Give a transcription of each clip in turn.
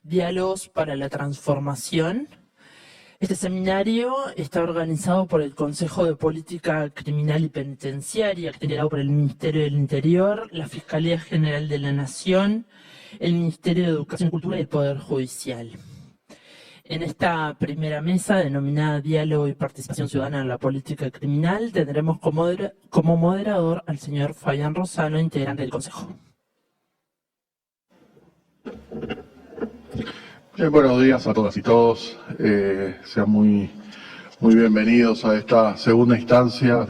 Diálogos para la Transformación. Este seminario está organizado por el Consejo de Política Criminal y Penitenciaria, liderado por el Ministerio del Interior, la Fiscalía General de la Nación, el Ministerio de Educación y Cultura y el Poder Judicial. En esta primera mesa, denominada Diálogo y Participación Ciudadana en la Política Criminal, tendremos como moderador al señor Fabián Rosano, integrante del Consejo. Buenos días a todas y todos. Sean muy bienvenidos a esta segunda instancia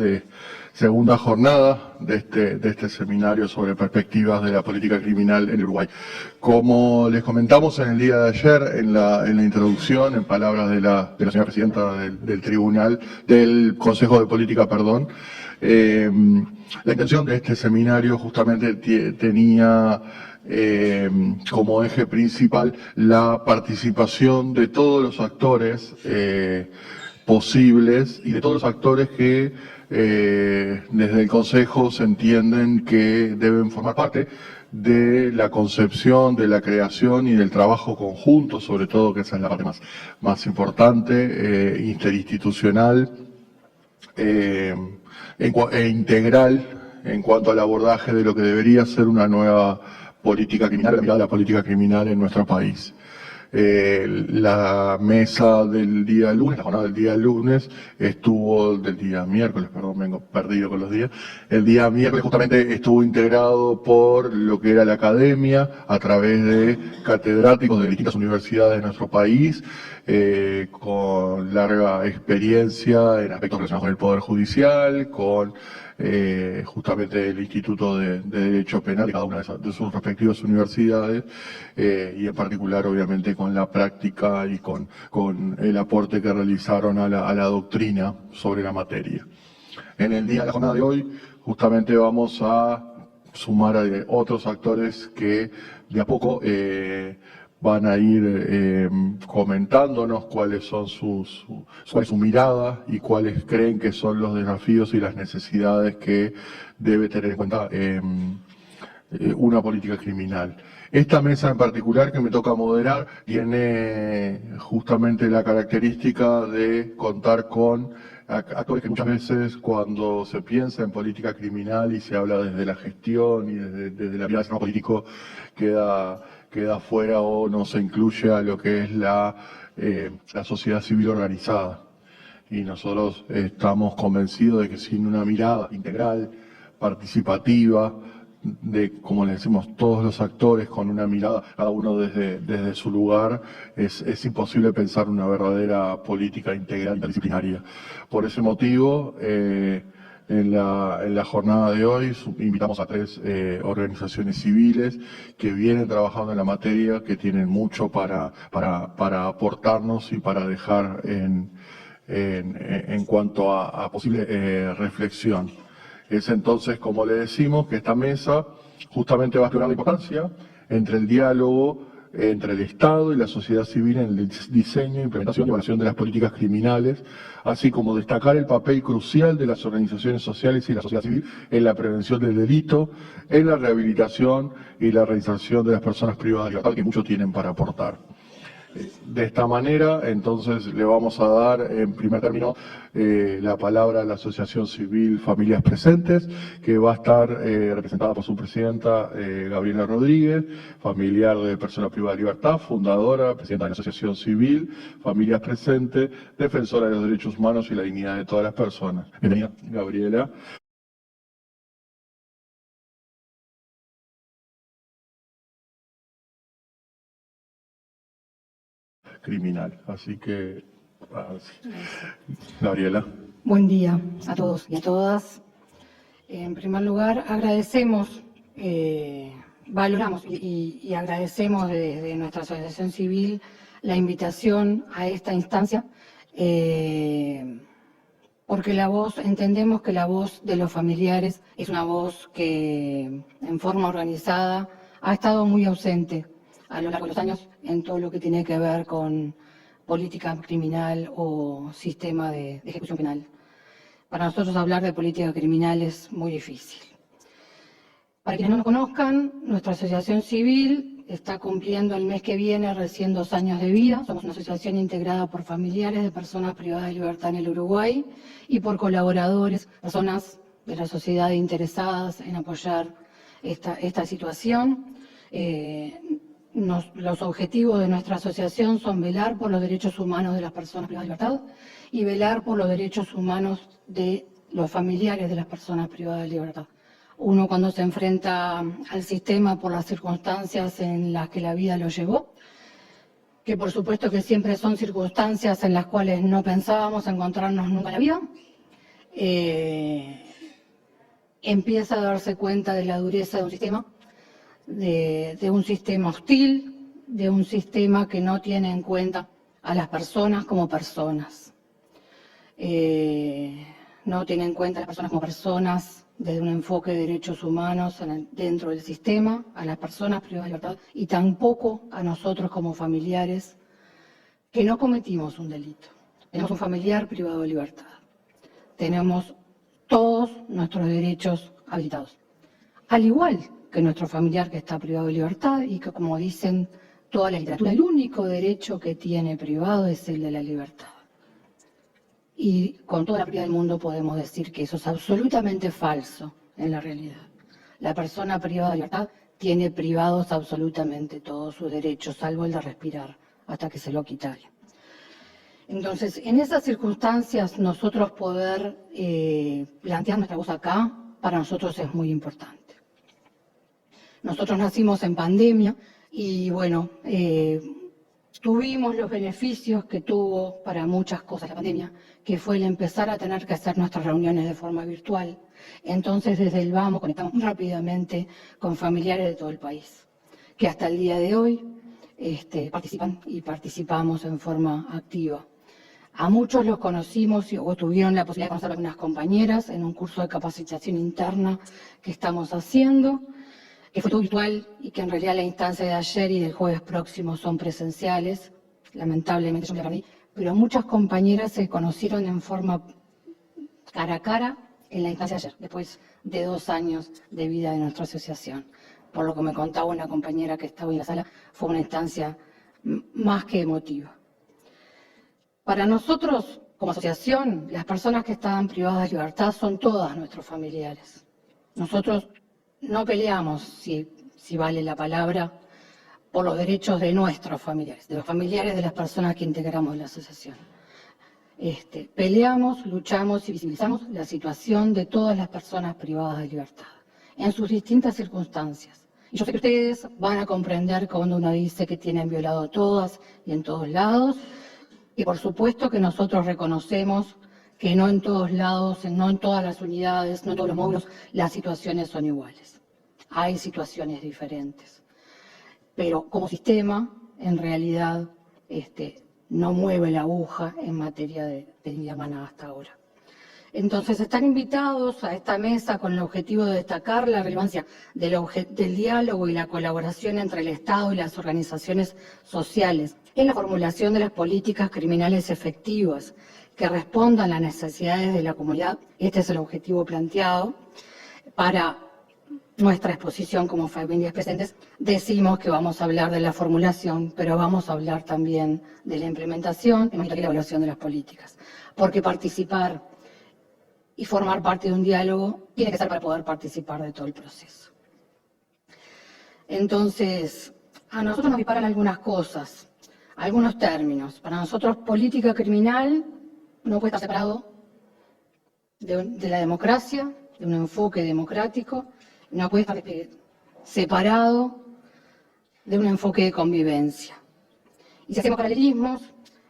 segunda jornada de este seminario sobre perspectivas de la política criminal en Uruguay. Como les comentamos en el día de ayer, en la introducción, en palabras de la señora presidenta del Consejo de Política, la intención de este seminario justamente tenía como eje principal la participación de todos los actores posibles y de todos los actores que desde el Consejo se entienden que deben formar parte de la concepción, de la creación y del trabajo conjunto, sobre todo, que esa es la parte más importante, interinstitucional e integral en cuanto al abordaje de lo que debería ser una nueva política criminal, la mirada de la política criminal en nuestro país. La mesa del día lunes, la jornada del día lunes, estuvo del día miércoles, vengo perdido con los días. El día miércoles justamente estuvo integrado por lo que era la academia, a través de catedráticos de distintas universidades de nuestro país, con larga experiencia en aspectos relacionados con el Poder Judicial, con justamente el Instituto de Derecho Penal de cada una de sus respectivas universidades, y en particular obviamente con la práctica y con el aporte que realizaron a la doctrina sobre la materia. En el día de la jornada de hoy justamente vamos a sumar a otros actores que de a poco van a ir comentándonos cuáles son cuál es su mirada y cuáles creen que son los desafíos y las necesidades que debe tener en cuenta una política criminal. Esta mesa en particular que me toca moderar tiene justamente la característica de contar con actores que muchas veces cuando se piensa en política criminal y se habla desde la gestión y desde la mirada del sistema político queda fuera o no se incluye a lo que es la sociedad civil organizada. Y nosotros estamos convencidos de que sin una mirada integral, participativa, de, como le decimos, todos los actores con una mirada, cada uno desde su lugar, es imposible pensar una verdadera política integral interdisciplinaria. Por ese motivo, en la jornada de hoy invitamos a 3 organizaciones civiles que vienen trabajando en la materia, que tienen mucho para aportarnos y para dejar en cuanto a posible reflexión. Es entonces, como le decimos, que esta mesa justamente va a explorar la importancia entre el diálogo entre el Estado y la sociedad civil en el diseño, implementación y evaluación de las políticas criminales, así como destacar el papel crucial de las organizaciones sociales y la sociedad civil en la prevención del delito, en la rehabilitación y la reinserción de las personas privadas de libertad, que mucho tienen para aportar. De esta manera, entonces, le vamos a dar en primer término la palabra a la Asociación Civil Familias Presentes, que va a estar representada por su presidenta Gabriela Rodríguez, familiar de persona privada de libertad, fundadora, presidenta de la Asociación Civil Familias Presentes, defensora de los derechos humanos y la dignidad de todas las personas. Bienvenida, Gabriela. Criminal. Así que, Gabriela. Buen día a todos y a todas. En primer lugar, agradecemos, valoramos y agradecemos desde nuestra asociación civil la invitación a esta instancia, porque entendemos que la voz de los familiares es una voz que en forma organizada ha estado muy ausente a lo largo de los años en todo lo que tiene que ver con política criminal o sistema de ejecución penal. Para nosotros hablar de política criminal es muy difícil. Para quienes no nos conozcan, nuestra asociación civil está cumpliendo el mes que viene recién 2 años de vida. Somos una asociación integrada por familiares de personas privadas de libertad en el Uruguay y por colaboradores, personas de la sociedad interesadas en apoyar esta situación. Los objetivos de nuestra asociación son velar por los derechos humanos de las personas privadas de libertad y velar por los derechos humanos de los familiares de las personas privadas de libertad. Uno, cuando se enfrenta al sistema por las circunstancias en las que la vida lo llevó, que por supuesto que siempre son circunstancias en las cuales no pensábamos encontrarnos nunca en la vida, empieza a darse cuenta de la dureza de un sistema, de un sistema hostil, de un sistema que no tiene en cuenta a las personas como personas. No tiene en cuenta a las personas como personas desde un enfoque de derechos humanos dentro del sistema, a las personas privadas de libertad y tampoco a nosotros como familiares que no cometimos un delito. Tenemos un familiar privado de libertad. Tenemos todos nuestros derechos habilitados. Al igual que nuestro familiar que está privado de libertad y que, como dicen toda la literatura, el único derecho que tiene privado es el de la libertad. Y con toda la propiedad del mundo podemos decir que eso es absolutamente falso en la realidad. La persona privada de libertad tiene privados absolutamente todos sus derechos, salvo el de respirar, hasta que se lo quitara. Entonces, en esas circunstancias, nosotros poder plantear nuestra voz acá, para nosotros es muy importante. Nosotros nacimos en pandemia y, bueno, tuvimos los beneficios que tuvo para muchas cosas la pandemia, que fue el empezar a tener que hacer nuestras reuniones de forma virtual. Entonces, desde el vamos, conectamos muy rápidamente con familiares de todo el país, que hasta el día de hoy participan y participamos en forma activa. A muchos los conocimos o tuvieron la posibilidad de conocer a algunas compañeras en un curso de capacitación interna que estamos haciendo, que fue todo virtual y que en realidad la instancia de ayer y del jueves próximo son presenciales. Lamentablemente yo me la perdí, pero muchas compañeras se conocieron en forma cara a cara en la instancia de ayer, después de 2 años de vida de nuestra asociación. Por lo que me contaba una compañera que estaba en la sala, fue una instancia más que emotiva. Para nosotros, como asociación, las personas que estaban privadas de libertad son todas nuestros familiares. Nosotros no peleamos, si vale la palabra, por los derechos de nuestros familiares, de los familiares de las personas que integramos la asociación. Peleamos, luchamos y visibilizamos la situación de todas las personas privadas de libertad, en sus distintas circunstancias. Y yo sé que ustedes van a comprender cuando uno dice que tienen violado todas y en todos lados, y por supuesto que nosotros reconocemos que no en todos lados, no en todas las unidades, no en todos los módulos, las situaciones son iguales. Hay situaciones diferentes. Pero como sistema, en realidad, no mueve la aguja en materia de vida humana hasta ahora. Entonces, están invitados a esta mesa con el objetivo de destacar la relevancia del diálogo y la colaboración entre el Estado y las organizaciones sociales en la formulación de las políticas criminales efectivas que respondan a las necesidades de la comunidad. Este es el objetivo planteado. Para nuestra exposición como familias presentes, decimos que vamos a hablar de la formulación, pero vamos a hablar también de la implementación y la evaluación de las políticas. Porque participar y formar parte de un diálogo tiene que ser para poder participar de todo el proceso. Entonces, a nosotros nos disparan algunas cosas, algunos términos. Para nosotros, política criminal no puede estar separado de la democracia, de un enfoque democrático, no puede estar separado de un enfoque de convivencia. Y si hacemos paralelismos,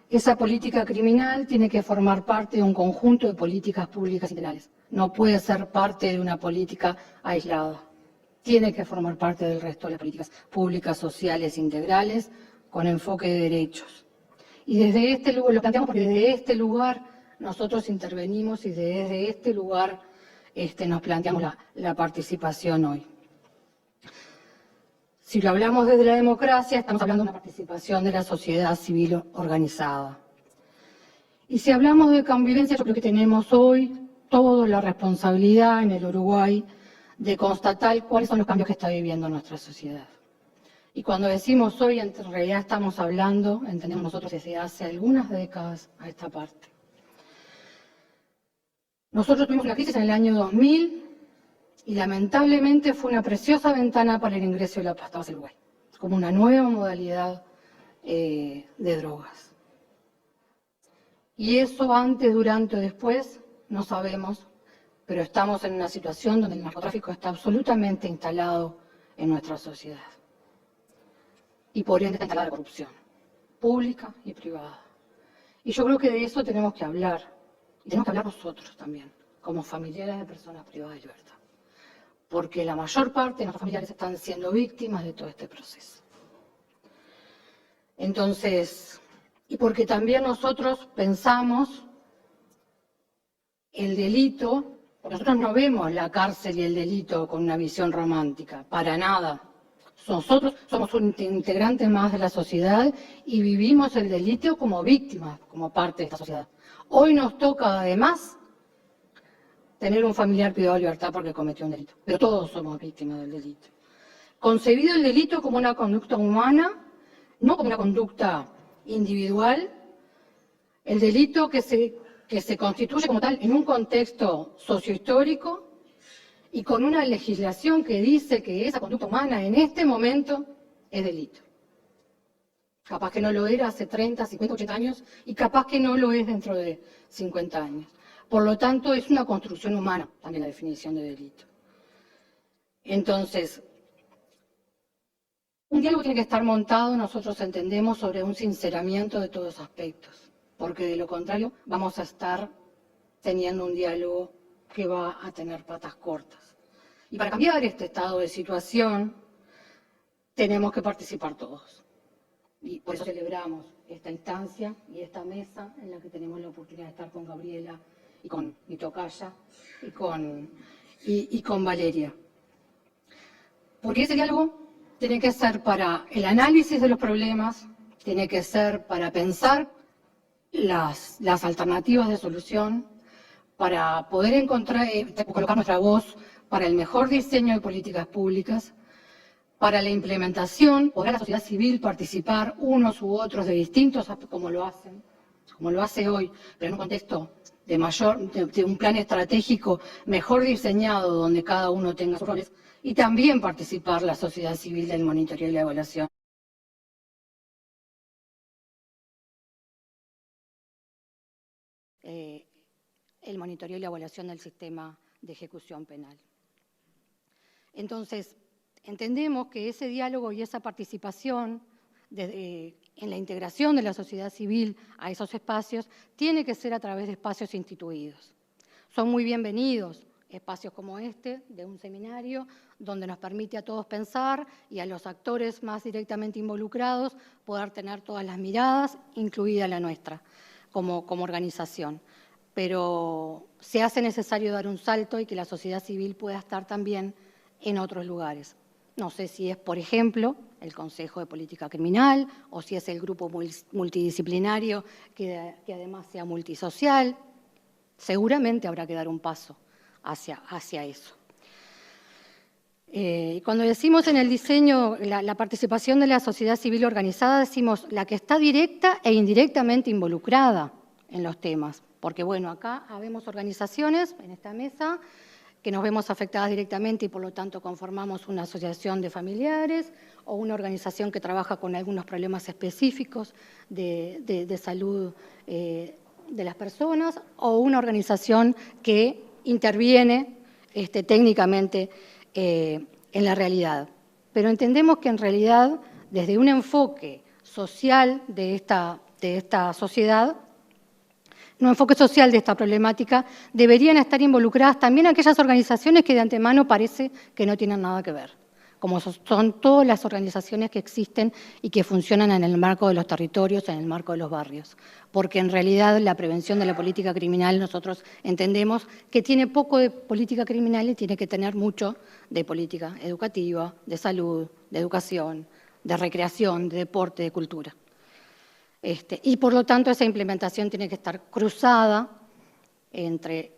esa política criminal tiene que formar parte de un conjunto de políticas públicas integrales. No puede ser parte de una política aislada. Tiene que formar parte del resto de las políticas públicas, sociales, integrales, con enfoque de derechos. Y desde este lugar, lo planteamos porque desde este lugar nosotros intervenimos y desde este lugar nos planteamos la participación hoy. Si lo hablamos desde la democracia, estamos hablando de una participación de la sociedad civil organizada. Y si hablamos de convivencia, yo creo que tenemos hoy toda la responsabilidad en el Uruguay de constatar cuáles son los cambios que está viviendo nuestra sociedad. Y cuando decimos hoy, en realidad estamos hablando, entendemos nosotros desde hace algunas décadas a esta parte. Nosotros tuvimos una crisis en el año 2000 y lamentablemente fue una preciosa ventana para el ingreso de la pasta base Uruguay, como una nueva modalidad de drogas. Y eso antes, durante o después, no sabemos, pero estamos en una situación donde el narcotráfico está absolutamente instalado en nuestra sociedad. Y por ende está instalada la corrupción, pública y privada. Y yo creo que de eso tenemos que hablar, y tenemos que hablar nosotros también, como familiares de personas privadas de libertad. Porque la mayor parte de nuestros familiares están siendo víctimas de todo este proceso. Entonces, y porque también nosotros pensamos el delito, porque nosotros no vemos la cárcel y el delito con una visión romántica, para nada. Nosotros somos un integrante más de la sociedad y vivimos el delito como víctimas, como parte de esta sociedad. Hoy nos toca además tener un familiar privado de libertad porque cometió un delito, pero todos somos víctimas del delito. Concebido el delito como una conducta humana, no como una conducta individual, el delito que se constituye como tal en un contexto sociohistórico y con una legislación que dice que esa conducta humana en este momento es delito. Capaz que no lo era hace 30, 50, 80 años y capaz que no lo es dentro de 50 años. Por lo tanto, es una construcción humana también la definición de delito. Entonces, un diálogo tiene que estar montado, nosotros entendemos, sobre un sinceramiento de todos los aspectos, porque de lo contrario vamos a estar teniendo un diálogo que va a tener patas cortas. Y para cambiar este estado de situación, tenemos que participar todos. Y por eso celebramos esta instancia y esta mesa en la que tenemos la oportunidad de estar con Gabriela y con mi tocaya y con Valeria. Porque ese diálogo tiene que ser para el análisis de los problemas, tiene que ser para pensar las alternativas de solución, para poder encontrar, colocar nuestra voz para el mejor diseño de políticas públicas, para la implementación, poder a la sociedad civil participar unos u otros de distintos, como lo hace hoy, pero en un contexto de un plan estratégico mejor diseñado donde cada uno tenga sus roles, y también participar la sociedad civil del monitoreo y la evaluación. El monitoreo y la evaluación del sistema de ejecución penal. Entonces, entendemos que ese diálogo y esa participación en la integración de la sociedad civil a esos espacios tiene que ser a través de espacios instituidos. Son muy bienvenidos espacios como este, de un seminario, donde nos permite a todos pensar y a los actores más directamente involucrados poder tener todas las miradas, incluida la nuestra, como organización. Pero se hace necesario dar un salto y que la sociedad civil pueda estar también en otros lugares. No sé si es, por ejemplo, el Consejo de Política Criminal o si es el grupo multidisciplinario que además sea multisocial. Seguramente habrá que dar un paso hacia eso. Cuando decimos en el diseño la participación de la sociedad civil organizada, decimos la que está directa e indirectamente involucrada en los temas. Porque, bueno, acá habemos organizaciones en esta mesa que nos vemos afectadas directamente y por lo tanto conformamos una asociación de familiares o una organización que trabaja con algunos problemas específicos de salud de las personas o una organización que interviene técnicamente en la realidad. Pero entendemos que en realidad desde un enfoque social de esta sociedad, un enfoque social de esta problemática, deberían estar involucradas también aquellas organizaciones que de antemano parece que no tienen nada que ver, como son todas las organizaciones que existen y que funcionan en el marco de los territorios, en el marco de los barrios. Porque en realidad la prevención de la política criminal nosotros entendemos que tiene poco de política criminal y tiene que tener mucho de política educativa, de salud, de educación, de recreación, de deporte, de cultura. Y por lo tanto esa implementación tiene que estar cruzada entre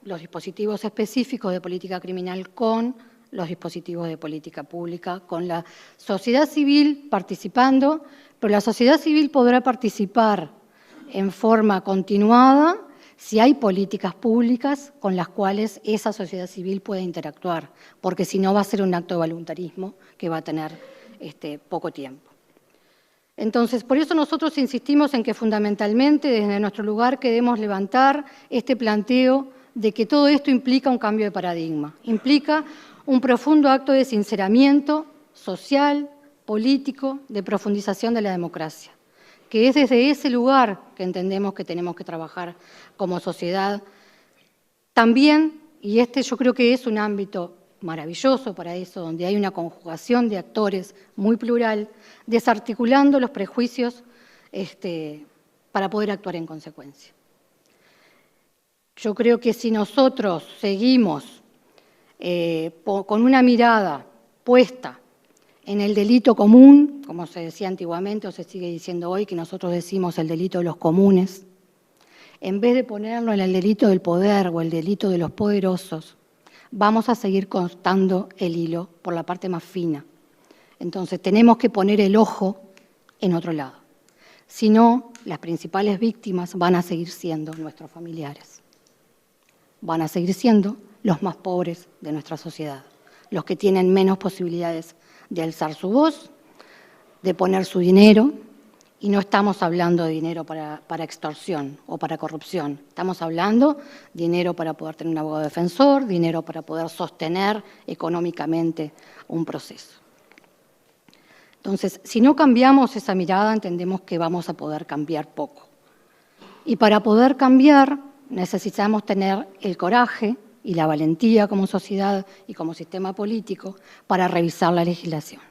los dispositivos específicos de política criminal con los dispositivos de política pública, con la sociedad civil participando, pero la sociedad civil podrá participar en forma continuada si hay políticas públicas con las cuales esa sociedad civil puede interactuar, porque si no va a ser un acto de voluntarismo que va a tener poco tiempo. Entonces, por eso nosotros insistimos en que fundamentalmente desde nuestro lugar queremos levantar este planteo de que todo esto implica un cambio de paradigma, implica un profundo acto de sinceramiento social, político, de profundización de la democracia, que es desde ese lugar que entendemos que tenemos que trabajar como sociedad. También, y yo creo que es un ámbito maravilloso para eso, donde hay una conjugación de actores muy plural, desarticulando los prejuicios para poder actuar en consecuencia. Yo creo que si nosotros seguimos con una mirada puesta en el delito común, como se decía antiguamente o se sigue diciendo hoy, que nosotros decimos el delito de los comunes, en vez de ponerlo en el delito del poder o el delito de los poderosos, vamos a seguir cortando el hilo por la parte más fina. Entonces tenemos que poner el ojo en otro lado. Si no, las principales víctimas van a seguir siendo nuestros familiares. Van a seguir siendo los más pobres de nuestra sociedad, los que tienen menos posibilidades de alzar su voz, de poner su dinero, y no estamos hablando de dinero para extorsión o para corrupción, estamos hablando de dinero para poder tener un abogado defensor, dinero para poder sostener económicamente un proceso. Entonces, si no cambiamos esa mirada, entendemos que vamos a poder cambiar poco. Y para poder cambiar, necesitamos tener el coraje y la valentía como sociedad y como sistema político para revisar la legislación.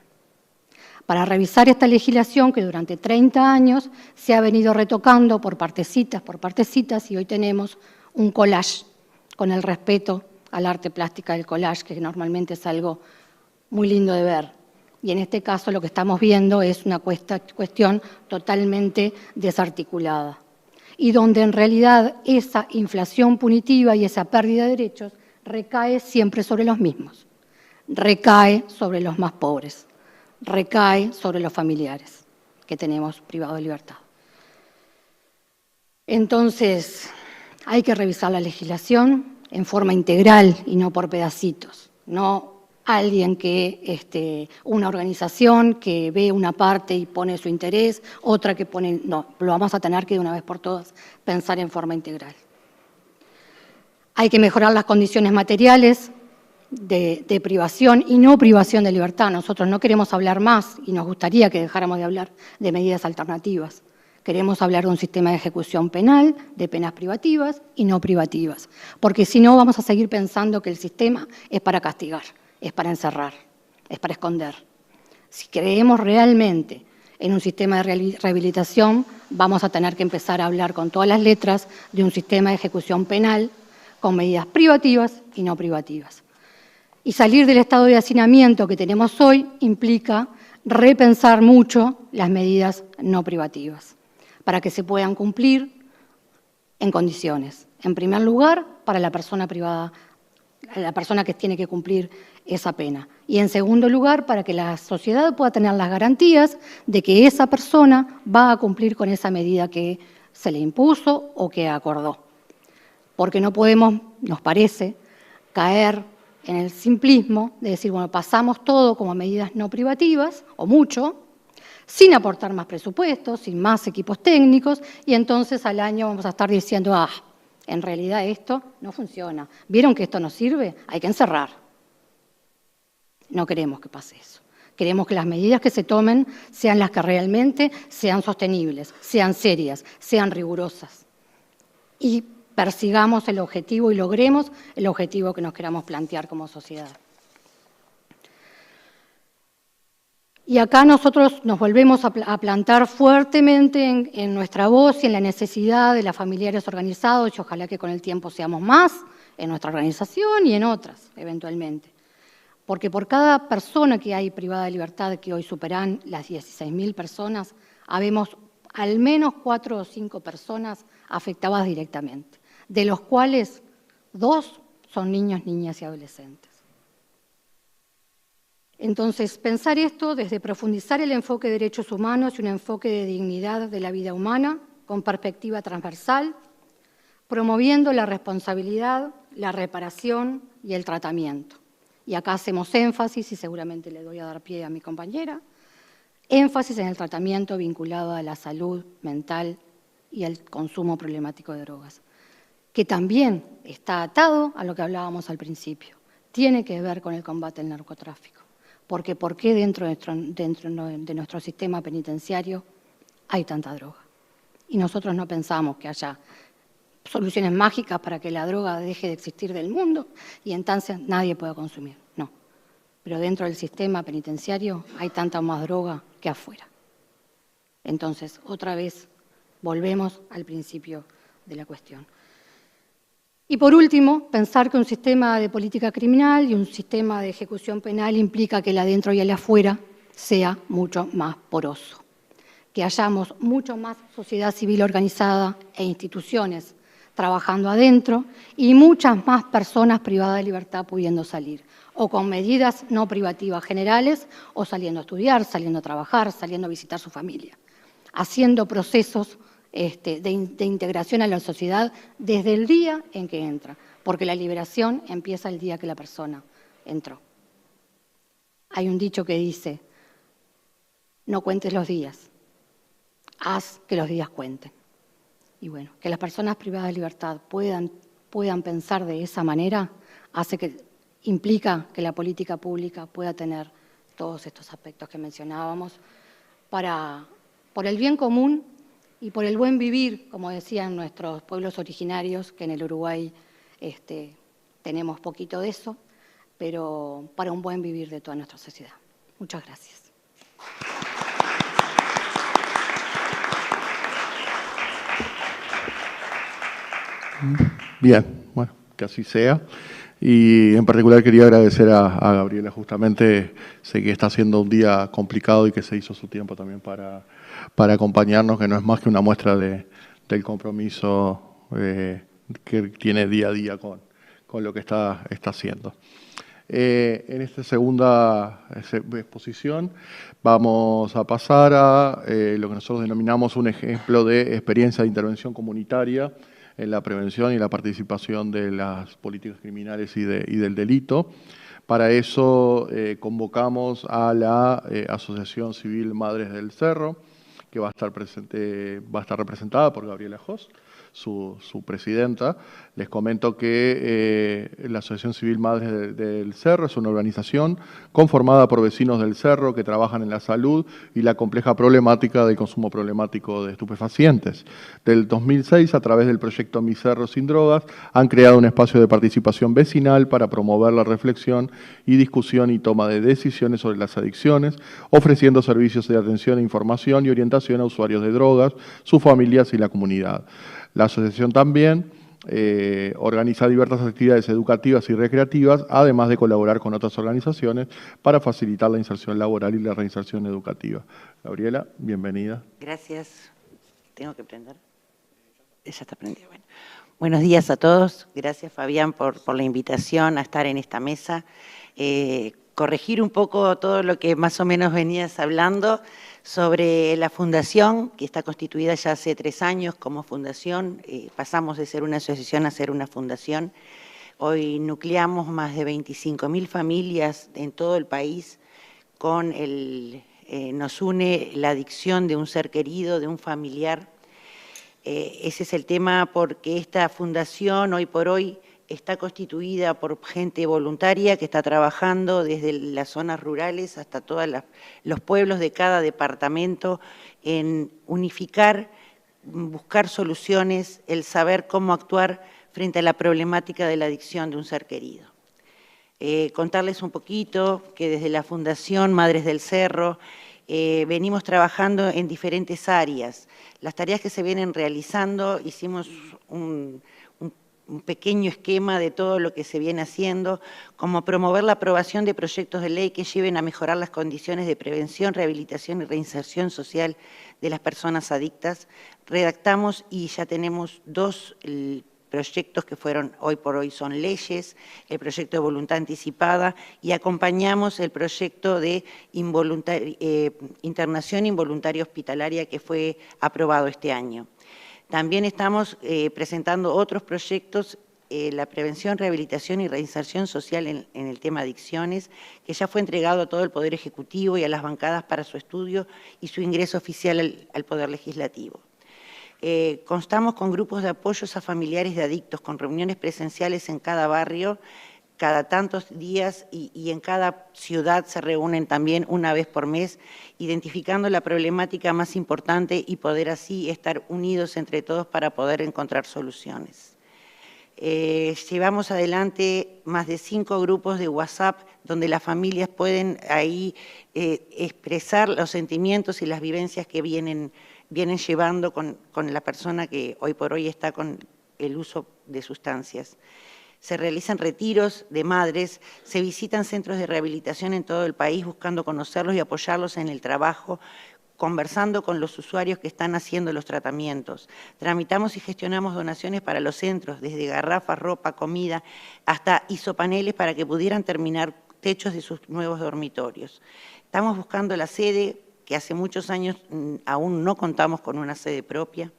Para revisar esta legislación que durante 30 años se ha venido retocando por partecitas, y hoy tenemos un collage con el respeto al arte plástica del collage, que normalmente es algo muy lindo de ver. Y en este caso lo que estamos viendo es una cuestión totalmente desarticulada, y donde en realidad esa inflación punitiva y esa pérdida de derechos recae siempre sobre los mismos, recae sobre los más pobres, recae sobre los familiares que tenemos privados de libertad. Entonces, hay que revisar la legislación en forma integral y no por pedacitos, no una organización que ve una parte y pone su interés, otra que pone, no, lo vamos a tener que de una vez por todas pensar en forma integral. Hay que mejorar las condiciones materiales de privación y no privación de libertad. Nosotros no queremos hablar más y nos gustaría que dejáramos de hablar de medidas alternativas. Queremos hablar de un sistema de ejecución penal, de penas privativas y no privativas, porque si no vamos a seguir pensando que el sistema es para castigar, es para encerrar, es para esconder. Si creemos realmente en un sistema de rehabilitación, vamos a tener que empezar a hablar con todas las letras de un sistema de ejecución penal con medidas privativas y no privativas. Y salir del estado de hacinamiento que tenemos hoy implica repensar mucho las medidas no privativas para que se puedan cumplir en condiciones. En primer lugar, para la persona privada, la persona que tiene que cumplir esa pena. Y en segundo lugar, para que la sociedad pueda tener las garantías de que esa persona va a cumplir con esa medida que se le impuso o que acordó. Porque no podemos, nos parece, caer en el simplismo de decir, bueno, pasamos todo como medidas no privativas, o mucho, sin aportar más presupuestos, sin más equipos técnicos, y entonces al año vamos a estar diciendo, en realidad esto no funciona. ¿Vieron que esto no sirve? Hay que encerrar. No queremos que pase eso. Queremos que las medidas que se tomen sean las que realmente sean sostenibles, sean serias, sean rigurosas. Y persigamos el objetivo y logremos el objetivo que nos queramos plantear como sociedad. Y acá nosotros nos volvemos a plantar fuertemente en nuestra voz y en la necesidad de las familiares organizados, y ojalá que con el tiempo seamos más en nuestra organización y en otras, eventualmente. Porque por cada persona que hay privada de libertad, que hoy superan las 16.000 personas, habemos al menos 4 o 5 personas afectadas directamente, de los cuales 2 son niños, niñas y adolescentes. Entonces, pensar esto desde profundizar el enfoque de derechos humanos y un enfoque de dignidad de la vida humana con perspectiva transversal, promoviendo la responsabilidad, la reparación y el tratamiento. Y acá hacemos énfasis, y seguramente le doy a dar pie a mi compañera, énfasis en el tratamiento vinculado a la salud mental y al consumo problemático de drogas, que también está atado a lo que hablábamos al principio. Tiene que ver con el combate al narcotráfico. Porque ¿por qué dentro de nuestro sistema penitenciario hay tanta droga? Y nosotros no pensamos que haya soluciones mágicas para que la droga deje de existir del mundo y entonces nadie pueda consumir. No. Pero dentro del sistema penitenciario hay tanta más droga que afuera. Entonces, otra vez, volvemos al principio de la cuestión. Y por último, pensar que un sistema de política criminal y un sistema de ejecución penal implica que el adentro y el afuera sea mucho más poroso, que hayamos mucho más sociedad civil organizada e instituciones trabajando adentro y muchas más personas privadas de libertad pudiendo salir, o con medidas no privativas generales, o saliendo a estudiar, saliendo a trabajar, saliendo a visitar su familia, haciendo procesos de integración a la sociedad desde el día en que entra, porque la liberación empieza el día que la persona entró. Hay un dicho que dice, no cuentes los días, haz que los días cuenten. Y bueno, que las personas privadas de libertad puedan pensar de esa manera, implica que la política pública pueda tener todos estos aspectos que mencionábamos por el bien común y por el buen vivir, como decían nuestros pueblos originarios, que en el Uruguay tenemos poquito de eso, pero para un buen vivir de toda nuestra sociedad. Muchas gracias. Bien, bueno, que así sea. Y en particular quería agradecer a Gabriela, justamente sé que está haciendo un día complicado y que se hizo su tiempo también para acompañarnos, que no es más que una muestra del compromiso que tiene día a día con lo que está haciendo. En esta segunda exposición vamos a pasar a lo que nosotros denominamos un ejemplo de experiencia de intervención comunitaria en la prevención y la participación de las políticas criminales y del delito. Para eso convocamos a la Asociación Civil Madres del Cerro, que va a estar representada por Gabriela Jos, su presidenta. Les comento que la Asociación Civil Madres del Cerro es una organización conformada por vecinos del Cerro que trabajan en la salud y la compleja problemática del consumo problemático de estupefacientes. Del 2006, a través del proyecto Mi Cerro Sin Drogas, han creado un espacio de participación vecinal para promover la reflexión y discusión y toma de decisiones sobre las adicciones, ofreciendo servicios de atención e información y orientación a usuarios de drogas, sus familias y la comunidad. La asociación también organiza diversas actividades educativas y recreativas, además de colaborar con otras organizaciones para facilitar la inserción laboral y la reinserción educativa. Gabriela, bienvenida. Gracias. ¿Tengo que prender? Ya está prendido. Bueno. Buenos días a todos. Gracias, Fabián, por la invitación a estar en esta mesa. Corregir un poco todo lo que más o menos venías hablando sobre la fundación, que está constituida ya hace 3 años como fundación. Pasamos de ser una asociación a ser una fundación. Hoy nucleamos más de 25.000 familias en todo el país. Nos une la adicción de un ser querido, de un familiar. Ese es el tema, porque esta fundación hoy por hoy está constituida por gente voluntaria que está trabajando desde las zonas rurales hasta todos los pueblos de cada departamento en unificar, buscar soluciones, el saber cómo actuar frente a la problemática de la adicción de un ser querido. Contarles un poquito que desde la Fundación Madres del Cerro venimos trabajando en diferentes áreas. Las tareas que se vienen realizando, hicimos un pequeño esquema de todo lo que se viene haciendo, como promover la aprobación de proyectos de ley que lleven a mejorar las condiciones de prevención, rehabilitación y reinserción social de las personas adictas. Redactamos y ya tenemos 2 proyectos que hoy por hoy son leyes, el proyecto de voluntad anticipada, y acompañamos el proyecto de internación involuntaria hospitalaria que fue aprobado este año. También estamos presentando otros proyectos, la prevención, rehabilitación y reinserción social en el tema adicciones, que ya fue entregado a todo el Poder Ejecutivo y a las bancadas para su estudio y su ingreso oficial al Poder Legislativo. Constamos con grupos de apoyos a familiares de adictos, con reuniones presenciales en cada barrio, cada tantos días y en cada ciudad se reúnen también una vez por mes, identificando la problemática más importante y poder así estar unidos entre todos para poder encontrar soluciones. Llevamos adelante más de 5 grupos de WhatsApp donde las familias pueden ahí expresar los sentimientos y las vivencias que vienen llevando con la persona que hoy por hoy está con el uso de sustancias. Se realizan retiros de madres, se visitan centros de rehabilitación en todo el país buscando conocerlos y apoyarlos en el trabajo, conversando con los usuarios que están haciendo los tratamientos. Tramitamos y gestionamos donaciones para los centros, desde garrafas, ropa, comida, hasta isopaneles para que pudieran terminar techos de sus nuevos dormitorios. Estamos buscando la sede, que hace muchos años aún no contamos con una sede propia.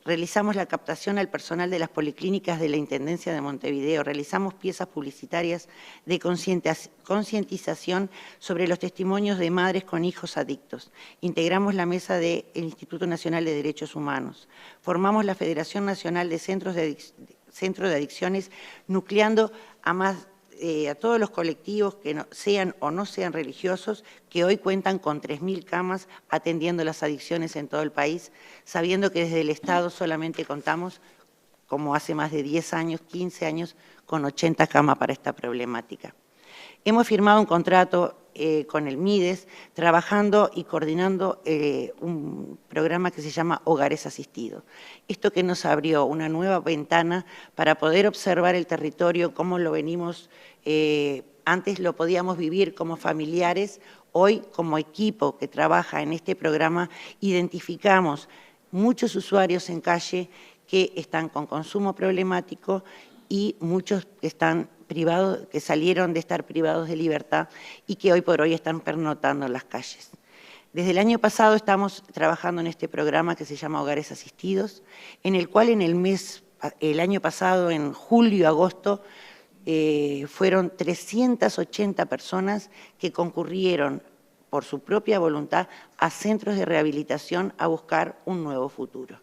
Realizamos la captación al personal de las policlínicas de la Intendencia de Montevideo, realizamos piezas publicitarias de concientización sobre los testimonios de madres con hijos adictos, integramos la mesa del Instituto Nacional de Derechos Humanos, formamos la Federación Nacional de Centros de Adicciones, nucleando a todos los colectivos que sean o no sean religiosos, que hoy cuentan con 3.000 camas atendiendo las adicciones en todo el país, sabiendo que desde el Estado solamente contamos, como hace más de 10 años, 15 años, con 80 camas para esta problemática. Hemos firmado un contrato con el MIDES, trabajando y coordinando un programa que se llama Hogares Asistidos. Esto que nos abrió una nueva ventana para poder observar el territorio, cómo lo venimos, antes lo podíamos vivir como familiares, hoy como equipo que trabaja en este programa identificamos muchos usuarios en calle que están con consumo problemático y muchos que están privados, que salieron de estar privados de libertad y que hoy por hoy están pernoctando en las calles. Desde el año pasado estamos trabajando en este programa que se llama Hogares Asistidos, en el cual el año pasado, en julio, agosto, fueron 380 personas que concurrieron por su propia voluntad a centros de rehabilitación a buscar un nuevo futuro.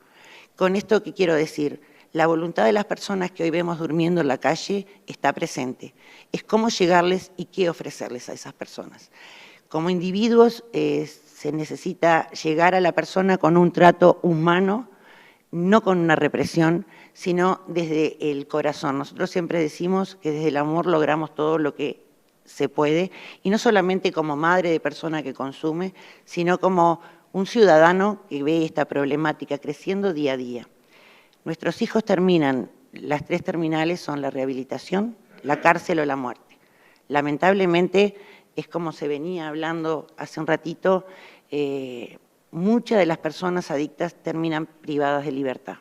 Con esto, ¿qué quiero decir? La voluntad de las personas que hoy vemos durmiendo en la calle está presente. Es cómo llegarles y qué ofrecerles a esas personas. Como individuos se necesita llegar a la persona con un trato humano, no con una represión, sino desde el corazón. Nosotros siempre decimos que desde el amor logramos todo lo que se puede, y no solamente como madre de persona que consume, sino como un ciudadano que ve esta problemática creciendo día a día. Nuestros hijos terminan, las 3 terminales son la rehabilitación, la cárcel o la muerte. Lamentablemente, es como se venía hablando hace un ratito, muchas de las personas adictas terminan privadas de libertad.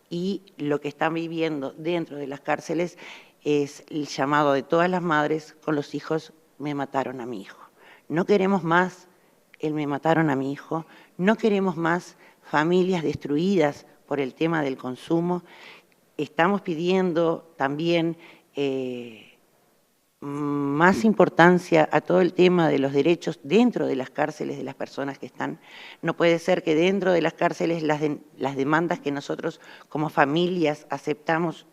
Y lo que están viviendo dentro de las cárceles es el llamado de todas las madres con los hijos, me mataron a mi hijo. No queremos más el me mataron a mi hijo, no queremos más familias destruidas por el tema del consumo. Estamos pidiendo también más importancia a todo el tema de los derechos dentro de las cárceles de las personas que están. No puede ser que dentro de las cárceles las demandas que nosotros como familias aceptamos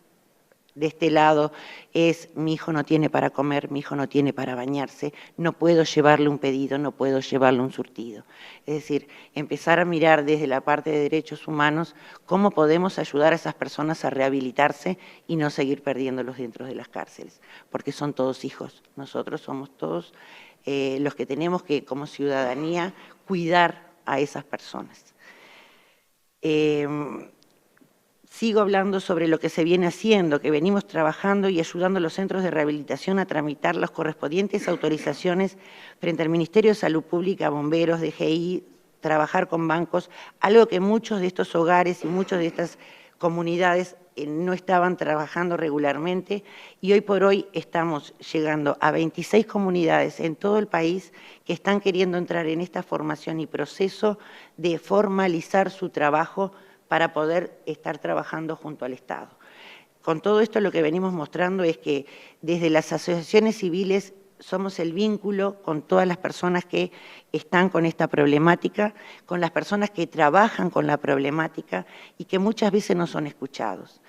de este lado es mi hijo no tiene para comer, mi hijo no tiene para bañarse, no puedo llevarle un pedido, no puedo llevarle un surtido. Es decir, empezar a mirar desde la parte de derechos humanos cómo podemos ayudar a esas personas a rehabilitarse y no seguir perdiéndolos dentro de las cárceles, porque son todos hijos. Nosotros somos todos los que tenemos que, como ciudadanía, cuidar a esas personas. Sigo hablando sobre lo que se viene haciendo, que venimos trabajando y ayudando a los centros de rehabilitación a tramitar las correspondientes autorizaciones frente al Ministerio de Salud Pública, bomberos, DGI, trabajar con bancos, algo que muchos de estos hogares y muchos de estos comunidades no estaban trabajando regularmente y hoy por hoy estamos llegando a 26 comunidades en todo el país que están queriendo entrar en esta formación y proceso de formalizar su trabajo para poder estar trabajando junto al Estado. Con todo esto lo que venimos mostrando es que desde las asociaciones civiles somos el vínculo con todas las personas que están con esta problemática, con las personas que trabajan con la problemática y que muchas veces no son escuchados.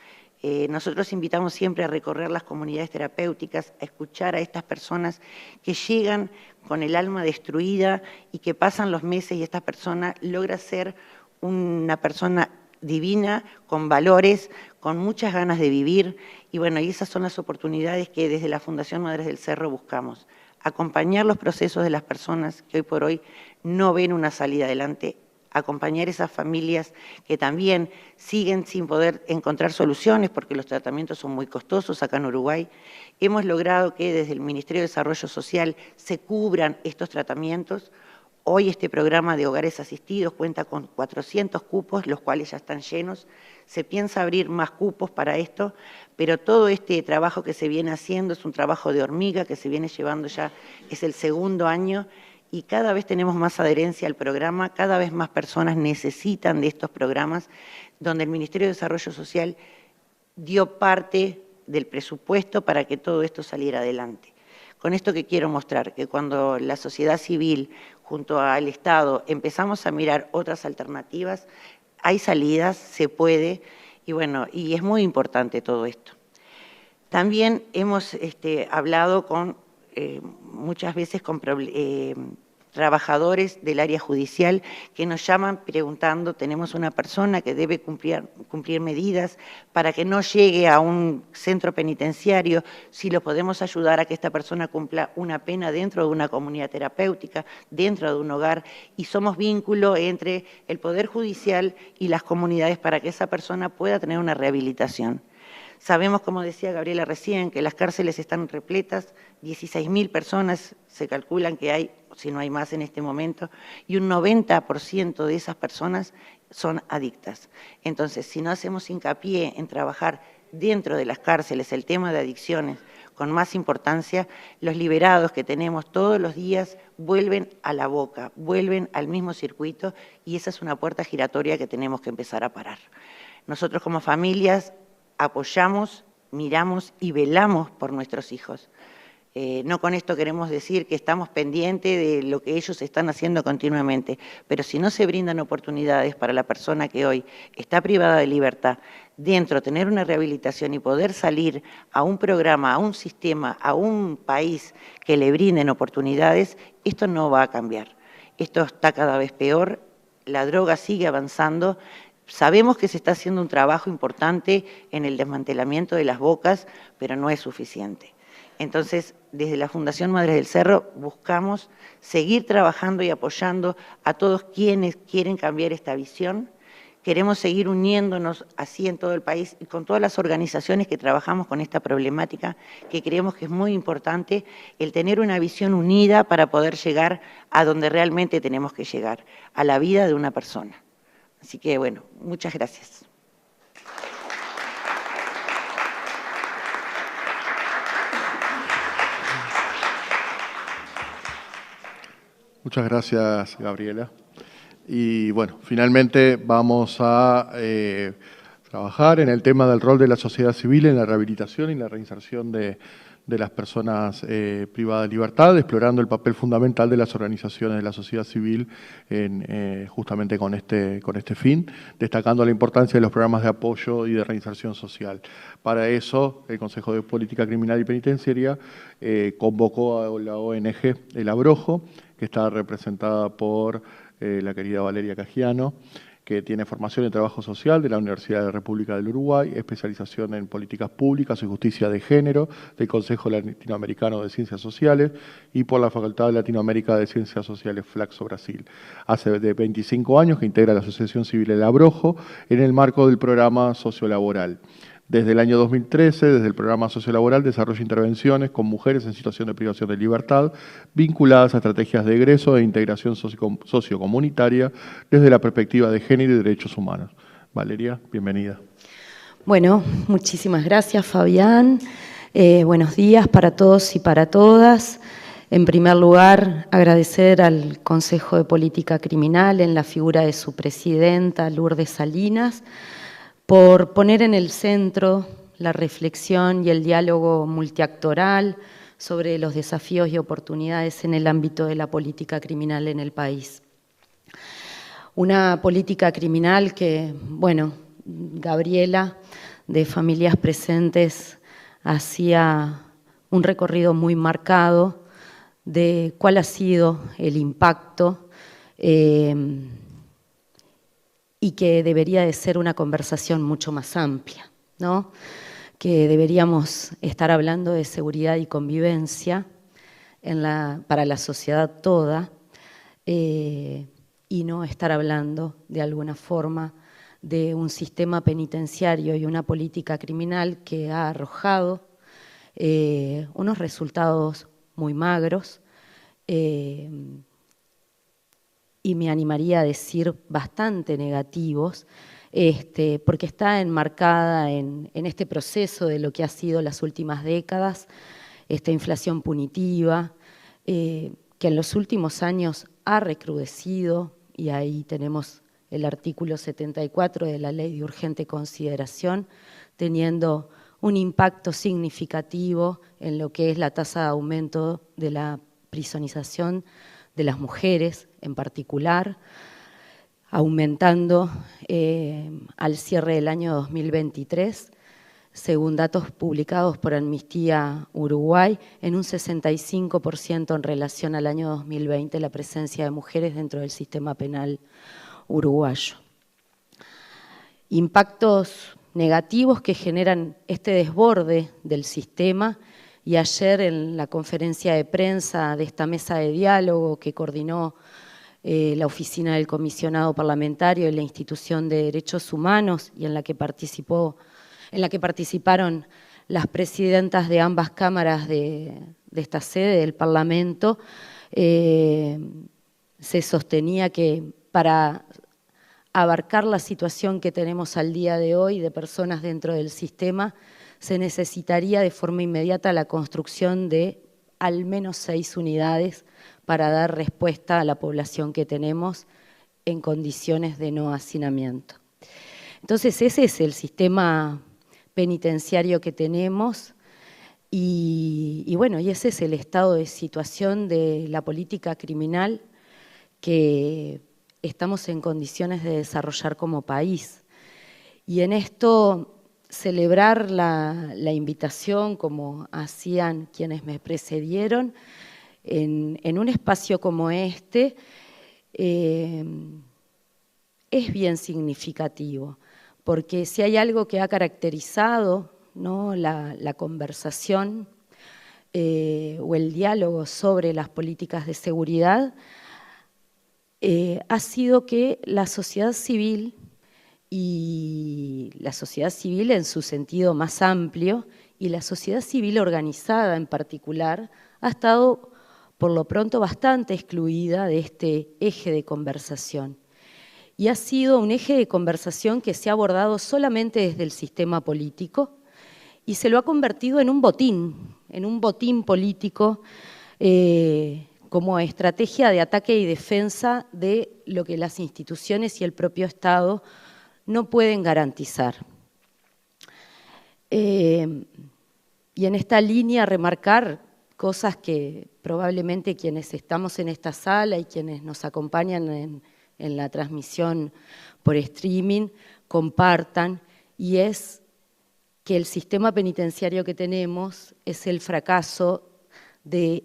Nosotros invitamos siempre a recorrer las comunidades terapéuticas, a escuchar a estas personas que llegan con el alma destruida y que pasan los meses y esta persona logra ser una persona divina, con valores, con muchas ganas de vivir. Y bueno, y esas son las oportunidades que desde la Fundación Madres del Cerro buscamos. Acompañar los procesos de las personas que hoy por hoy no ven una salida adelante, acompañar esas familias que también siguen sin poder encontrar soluciones porque los tratamientos son muy costosos acá en Uruguay. Hemos logrado que desde el Ministerio de Desarrollo Social se cubran estos tratamientos. Hoy este programa de hogares asistidos cuenta con 400 cupos, los cuales ya están llenos. Se piensa abrir más cupos para esto, pero todo este trabajo que se viene haciendo es un trabajo de hormiga que se viene llevando ya, es el segundo año, y cada vez tenemos más adherencia al programa, cada vez más personas necesitan de estos programas, donde el Ministerio de Desarrollo Social dio parte del presupuesto para que todo esto saliera adelante. Con esto que quiero mostrar, que cuando la sociedad civil junto al Estado empezamos a mirar otras alternativas, hay salidas, se puede, y bueno, y es muy importante todo esto. También hemos hablado con muchas veces con trabajadores del área judicial que nos llaman preguntando, tenemos una persona que debe cumplir medidas para que no llegue a un centro penitenciario, si lo podemos ayudar a que esta persona cumpla una pena dentro de una comunidad terapéutica, dentro de un hogar, y somos vínculo entre el Poder Judicial y las comunidades para que esa persona pueda tener una rehabilitación. Sabemos, como decía Gabriela recién, que las cárceles están repletas, 16.000 personas se calculan que hay, si no hay más en este momento, y un 90% de esas personas son adictas. Entonces, si no hacemos hincapié en trabajar dentro de las cárceles el tema de adicciones con más importancia, los liberados que tenemos todos los días vuelven a la boca, vuelven al mismo circuito, y esa es una puerta giratoria que tenemos que empezar a parar. Nosotros como familias apoyamos, miramos y velamos por nuestros hijos. No con esto queremos decir que estamos pendientes de lo que ellos están haciendo continuamente, pero si no se brindan oportunidades para la persona que hoy está privada de libertad, dentro tener una rehabilitación y poder salir a un programa, a un sistema, a un país que le brinden oportunidades, esto no va a cambiar. Esto está cada vez peor, la droga sigue avanzando. Sabemos que se está haciendo un trabajo importante en el desmantelamiento de las bocas, pero no es suficiente. Entonces, desde la Fundación Madres del Cerro buscamos seguir trabajando y apoyando a todos quienes quieren cambiar esta visión. Queremos seguir uniéndonos así en todo el país y con todas las organizaciones que trabajamos con esta problemática, que creemos que es muy importante el tener una visión unida para poder llegar a donde realmente tenemos que llegar, a la vida de una persona. Así que, bueno, muchas gracias. Muchas gracias, Gabriela. Y bueno, finalmente vamos a trabajar en el tema del rol de la sociedad civil en la rehabilitación y la reinserción de las personas privadas de libertad, explorando el papel fundamental de las organizaciones de la sociedad civil justamente con este fin, destacando la importancia de los programas de apoyo y de reinserción social. Para eso, el Consejo de Política Criminal y Penitenciaria convocó a la ONG El Abrojo, que está representada por la querida Valeria Cagiano, que tiene formación en trabajo social de la Universidad de la República del Uruguay, especialización en políticas públicas y justicia de género del Consejo Latinoamericano de Ciencias Sociales y por la Facultad de Latinoamérica de Ciencias Sociales Flaxo Brasil. Hace 25 años que integra la Asociación Civil El Abrojo en el marco del programa sociolaboral. Desde el año 2013, desde el programa sociolaboral, desarrolla intervenciones con mujeres en situación de privación de libertad vinculadas a estrategias de egreso e integración sociocomunitaria desde la perspectiva de género y derechos humanos. Valeria, bienvenida. Bueno, muchísimas gracias, Fabián. Buenos días para todos y para todas. En primer lugar, agradecer al Consejo de Política Criminal, en la figura de su presidenta, Lourdes Salinas, por poner en el centro la reflexión y el diálogo multiactoral sobre los desafíos y oportunidades en el ámbito de la política criminal en el país. Una política criminal que, bueno, Gabriela, de Familias Presentes, hacía un recorrido muy marcado de cuál ha sido el impacto y que debería de ser una conversación mucho más amplia, ¿no? Que deberíamos estar hablando de seguridad y convivencia para la sociedad toda y no estar hablando de alguna forma de un sistema penitenciario y una política criminal que ha arrojado unos resultados muy magros y me animaría a decir bastante negativos, porque está enmarcada en este proceso de lo que ha sido las últimas décadas, esta inflación punitiva, que en los últimos años ha recrudecido, y ahí tenemos el artículo 74 de la Ley de Urgente Consideración, teniendo un impacto significativo en lo que es la tasa de aumento de la prisonización de las mujeres en particular, aumentando al cierre del año 2023, según datos publicados por Amnistía Uruguay, en un 65% en relación al año 2020 la presencia de mujeres dentro del sistema penal uruguayo. Impactos negativos que generan este desborde del sistema, y ayer en la conferencia de prensa de esta mesa de diálogo que coordinó la Oficina del Comisionado Parlamentario y la Institución de Derechos Humanos, y en la que participaron las presidentas de ambas cámaras de esta sede del Parlamento, se sostenía que para abarcar la situación que tenemos al día de hoy de personas dentro del sistema, se necesitaría de forma inmediata la construcción de al menos 6 unidades para dar respuesta a la población que tenemos en condiciones de no hacinamiento. Entonces ese es el sistema penitenciario que tenemos y bueno, y ese es el estado de situación de la política criminal que estamos en condiciones de desarrollar como país. Y en esto celebrar la invitación, como hacían quienes me precedieron, en un espacio como este, es bien significativo, porque si hay algo que ha caracterizado, ¿no?, la conversación o el diálogo sobre las políticas de seguridad, ha sido que la sociedad civil, y la sociedad civil en su sentido más amplio, y la sociedad civil organizada en particular, ha estado por lo pronto bastante excluida de este eje de conversación. Y ha sido un eje de conversación que se ha abordado solamente desde el sistema político y se lo ha convertido en un botín político como estrategia de ataque y defensa de lo que las instituciones y el propio Estado no pueden garantizar. Y en esta línea remarcar cosas que probablemente quienes estamos en esta sala y quienes nos acompañan en la transmisión por streaming compartan, y es que el sistema penitenciario que tenemos es el fracaso de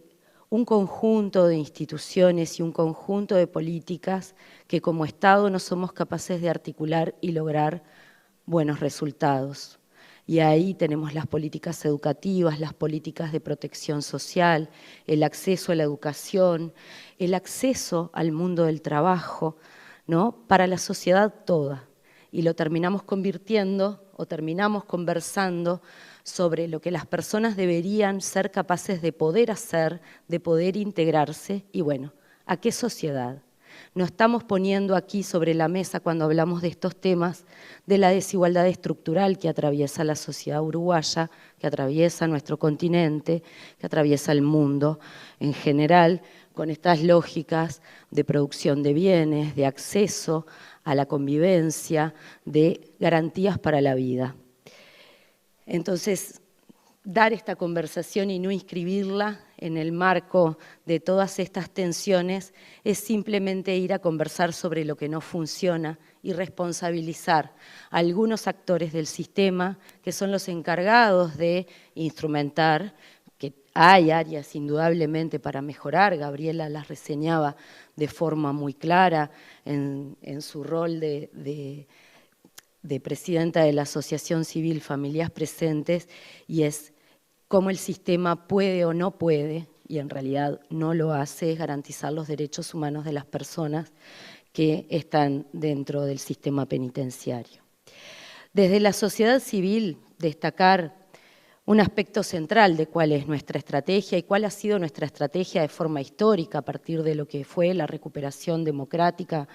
un conjunto de instituciones y un conjunto de políticas que como Estado no somos capaces de articular y lograr buenos resultados. Y ahí tenemos las políticas educativas, las políticas de protección social, el acceso a la educación, el acceso al mundo del trabajo, ¿no?, para la sociedad toda. Y lo terminamos convirtiendo o terminamos conversando sobre lo que las personas deberían ser capaces de poder hacer, de poder integrarse, y bueno, ¿a qué sociedad? no estamos poniendo aquí sobre la mesa cuando hablamos de estos temas de la desigualdad estructural que atraviesa la sociedad uruguaya, que atraviesa nuestro continente, que atraviesa el mundo en general, con estas lógicas de producción de bienes, de acceso a la convivencia, de garantías para la vida. Entonces, dar esta conversación y no inscribirla en el marco de todas estas tensiones es simplemente ir a conversar sobre lo que no funciona y responsabilizar a algunos actores del sistema que son los encargados de instrumentar, que hay áreas indudablemente para mejorar. Gabriela las reseñaba de forma muy clara en su rol de presidenta de la Asociación Civil Familias Presentes, y es cómo el sistema puede o no puede, y en realidad no lo hace, es garantizar los derechos humanos de las personas que están dentro del sistema penitenciario. Desde la sociedad civil, destacar un aspecto central de cuál es nuestra estrategia y cuál ha sido nuestra estrategia de forma histórica a partir de lo que fue la recuperación democrática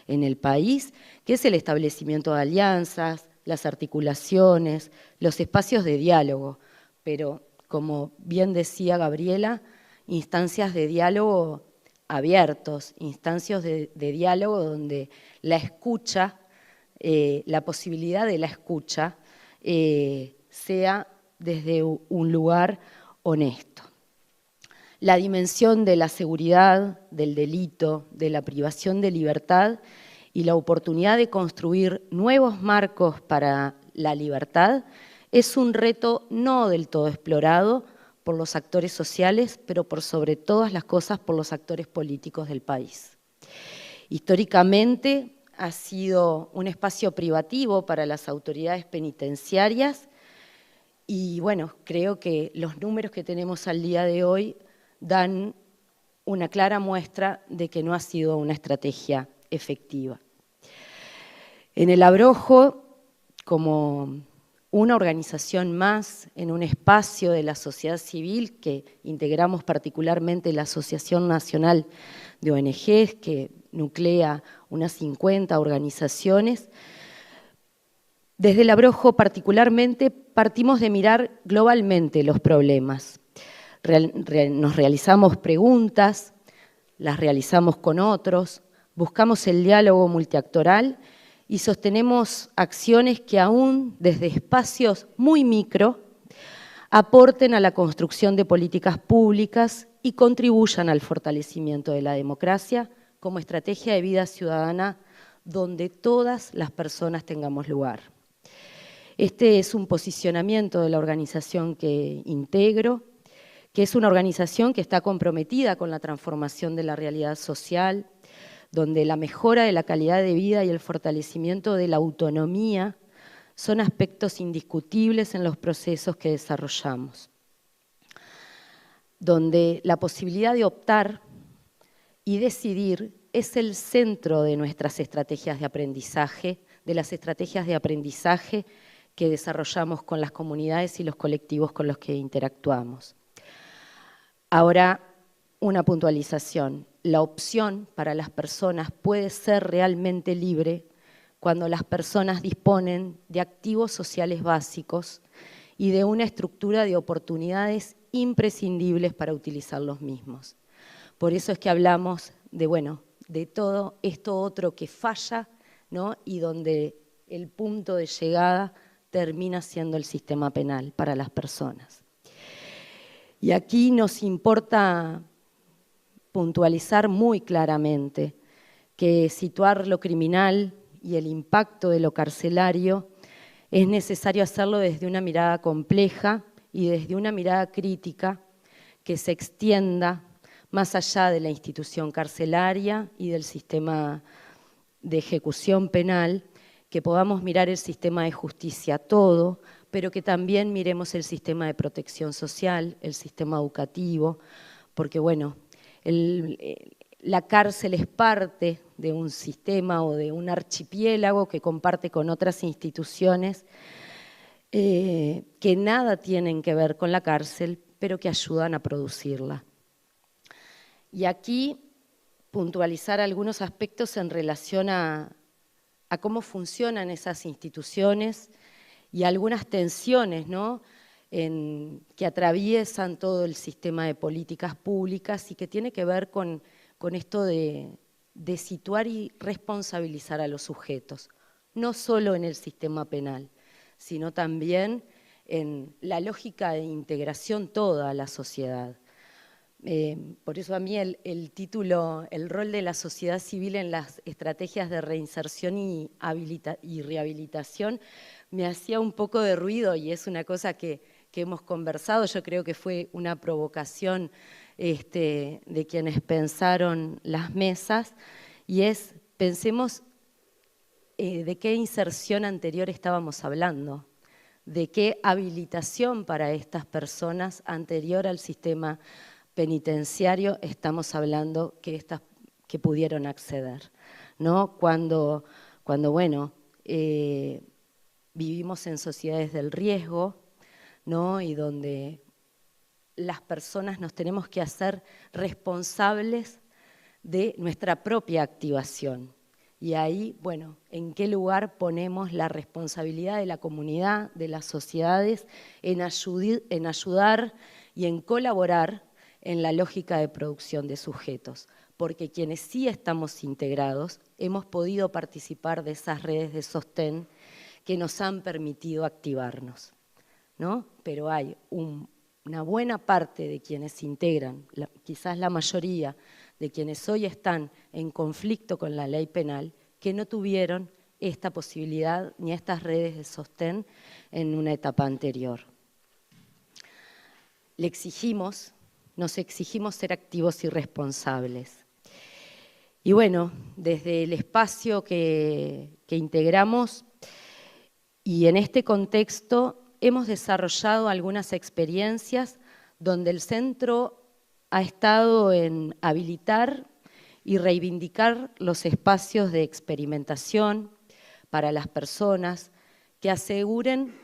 en el país, que es el establecimiento de alianzas, las articulaciones, los espacios de diálogo, pero como bien decía Gabriela, instancias de diálogo abiertos, instancias de diálogo donde la escucha, la posibilidad de la escucha sea desde un lugar honesto. La dimensión de la seguridad, del delito, de la privación de libertad y la oportunidad de construir nuevos marcos para la libertad es un reto no del todo explorado por los actores sociales, pero por sobre todas las cosas por los actores políticos del país. Históricamente ha sido un espacio privativo para las autoridades penitenciarias y bueno, creo que los números que tenemos al día de hoy dan una clara muestra de que no ha sido una estrategia efectiva. En el Abrojo, como una organización más en un espacio de la sociedad civil que integramos particularmente la Asociación Nacional de ONGs, que nuclea unas 50 organizaciones. Desde el Abrojo particularmente partimos de mirar globalmente los problemas. Nos realizamos preguntas, las realizamos con otros, buscamos el diálogo multiactoral y sostenemos acciones que aún desde espacios muy micro aporten a la construcción de políticas públicas y contribuyan al fortalecimiento de la democracia como estrategia de vida ciudadana donde todas las personas tengamos lugar. Este es un posicionamiento de la organización que integro, que es una organización que está comprometida con la transformación de la realidad social, donde la mejora de la calidad de vida y el fortalecimiento de la autonomía son aspectos indiscutibles en los procesos que desarrollamos, donde la posibilidad de optar y decidir es el centro de nuestras estrategias de aprendizaje, de las estrategias de aprendizaje que desarrollamos con las comunidades y los colectivos con los que interactuamos. Ahora, una puntualización. La opción para las personas puede ser realmente libre cuando las personas disponen de activos sociales básicos y de una estructura de oportunidades imprescindibles para utilizar los mismos. Por eso es que hablamos de todo esto otro que falla, ¿no? Y donde el punto de llegada termina siendo el sistema penal para las personas. Y aquí nos importa puntualizar muy claramente que situar lo criminal y el impacto de lo carcelario es necesario hacerlo desde una mirada compleja y desde una mirada crítica que se extienda más allá de la institución carcelaria y del sistema de ejecución penal, que podamos mirar el sistema de justicia todo, pero que también miremos el sistema de protección social, el sistema educativo, porque la cárcel es parte de un sistema o de un archipiélago que comparte con otras instituciones que nada tienen que ver con la cárcel, pero que ayudan a producirla. Y aquí puntualizar algunos aspectos en relación a cómo funcionan esas instituciones y algunas tensiones, ¿no?, que atraviesan todo el sistema de políticas públicas y que tiene que ver con esto de situar y responsabilizar a los sujetos, no solo en el sistema penal, sino también en la lógica de integración toda a la sociedad. Por eso a mí el título, el rol de la sociedad civil en las estrategias de reinserción y rehabilitación, me hacía un poco de ruido y es una cosa que hemos conversado. Yo creo que fue una provocación de quienes pensaron las mesas, y es, pensemos de qué inserción anterior estábamos hablando, de qué habilitación para estas personas anterior al sistema penitenciario estamos hablando que pudieron acceder, ¿no? Cuando bueno, vivimos en sociedades del riesgo, ¿no?, y donde las personas nos tenemos que hacer responsables de nuestra propia activación. Y ahí, bueno, ¿en qué lugar ponemos la responsabilidad de la comunidad, de las sociedades, en ayudar y en colaborar en la lógica de producción de sujetos? Porque quienes sí estamos integrados hemos podido participar de esas redes de sostén que nos han permitido activarnos, ¿no? Pero hay una buena parte de quienes se integran, quizás la mayoría de quienes hoy están en conflicto con la ley penal, que no tuvieron esta posibilidad ni estas redes de sostén en una etapa anterior. Nos exigimos ser activos y responsables. Y bueno, desde el espacio que integramos y en este contexto hemos desarrollado algunas experiencias donde el centro ha estado en habilitar y reivindicar los espacios de experimentación para las personas que aseguren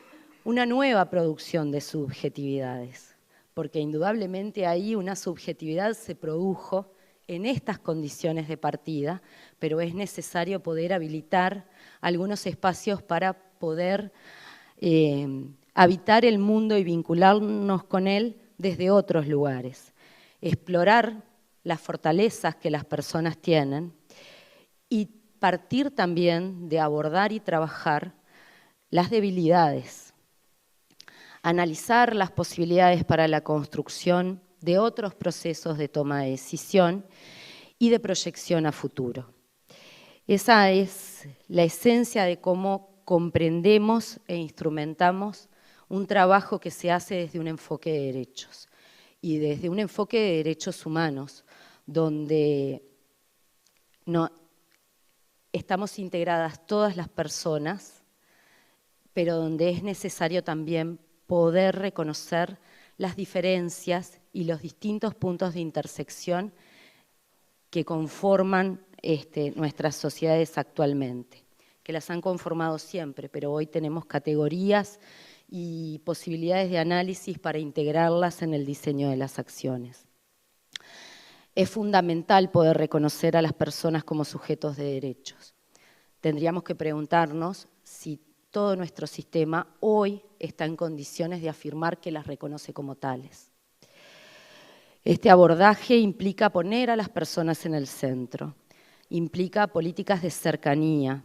una nueva producción de subjetividades, porque indudablemente ahí una subjetividad se produjo en estas condiciones de partida, pero es necesario poder habilitar algunos espacios para poder habitar el mundo y vincularnos con él desde otros lugares. Explorar las fortalezas que las personas tienen y partir también de abordar y trabajar las debilidades. Analizar las posibilidades para la construcción de otros procesos de toma de decisión y de proyección a futuro. Esa es la esencia de cómo comprendemos e instrumentamos un trabajo que se hace desde un enfoque de derechos y desde un enfoque de derechos humanos, donde estamos integradas todas las personas, pero donde es necesario también poder reconocer las diferencias y los distintos puntos de intersección que conforman nuestras sociedades actualmente, que las han conformado siempre, pero hoy tenemos categorías y posibilidades de análisis para integrarlas en el diseño de las acciones. Es fundamental poder reconocer a las personas como sujetos de derechos. Tendríamos que preguntarnos si todo nuestro sistema hoy está en condiciones de afirmar que las reconoce como tales. Este abordaje implica poner a las personas en el centro, implica políticas de cercanía,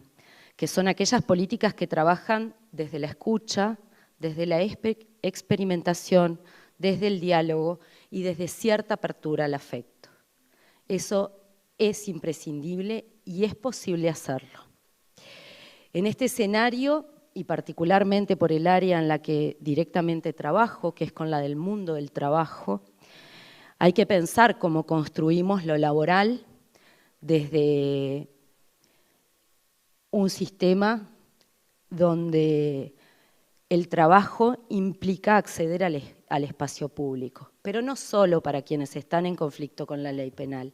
que son aquellas políticas que trabajan desde la escucha, desde la experimentación, desde el diálogo y desde cierta apertura al afecto. Eso es imprescindible y es posible hacerlo. En este escenario, y particularmente por el área en la que directamente trabajo, que es con la del mundo del trabajo, hay que pensar cómo construimos lo laboral desde un sistema donde el trabajo implica acceder al espacio público, pero no solo para quienes están en conflicto con la ley penal,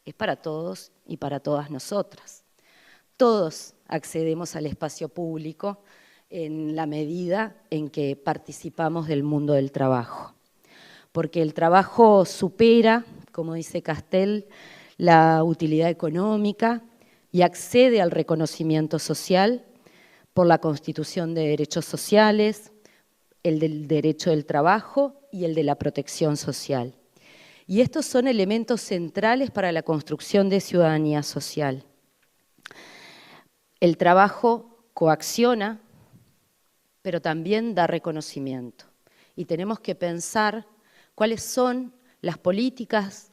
es para todos y para todas nosotras. Todos accedemos al espacio público en la medida en que participamos del mundo del trabajo, porque el trabajo supera, como dice Castel, la utilidad económica y accede al reconocimiento social por la constitución de derechos sociales, el del derecho del trabajo y el de la protección social. Y estos son elementos centrales para la construcción de ciudadanía social. El trabajo coacciona, pero también da reconocimiento. Y tenemos que pensar cuáles son las políticas